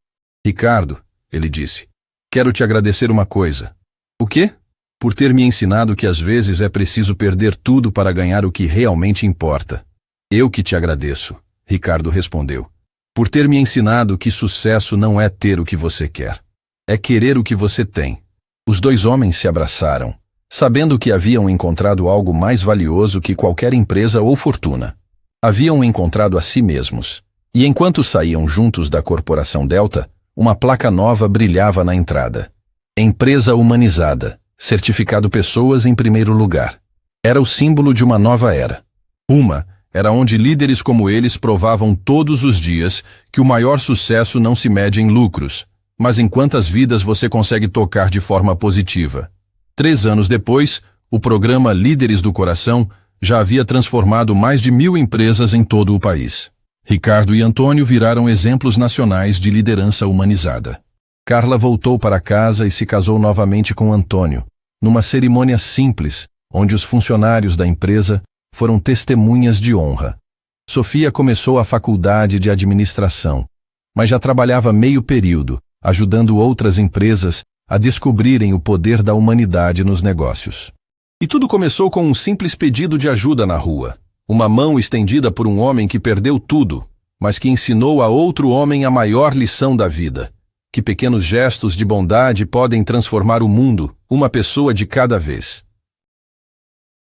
Speaker 1: Ricardo, ele disse, quero te agradecer uma coisa. O quê? Por ter me ensinado que às vezes é preciso perder tudo para ganhar o que realmente importa. Eu que te agradeço, Ricardo respondeu. Por ter me ensinado que sucesso não é ter o que você quer. É querer o que você tem. Os 2 homens se abraçaram, sabendo que haviam encontrado algo mais valioso que qualquer empresa ou fortuna. Haviam encontrado a si mesmos. E enquanto saíam juntos da Corporação Delta, uma placa nova brilhava na entrada. Empresa humanizada. Certificado pessoas em primeiro lugar. Era o símbolo de uma nova era. Era onde líderes como eles provavam todos os dias que o maior sucesso não se mede em lucros, mas em quantas vidas você consegue tocar de forma positiva. 3 anos depois, o programa Líderes do Coração já havia transformado mais de 1000 empresas em todo o país. Ricardo e Antônio viraram exemplos nacionais de liderança humanizada. Carla voltou para casa e se casou novamente com Antônio, numa cerimônia simples, onde os funcionários da empresa foram testemunhas de honra. Sofia começou a faculdade de administração, mas já trabalhava meio período, ajudando outras empresas a descobrirem o poder da humanidade nos negócios. E tudo começou com um simples pedido de ajuda na rua. Uma mão estendida por um homem que perdeu tudo, mas que ensinou a outro homem a maior lição da vida. Que pequenos gestos de bondade podem transformar o mundo, uma pessoa de cada vez.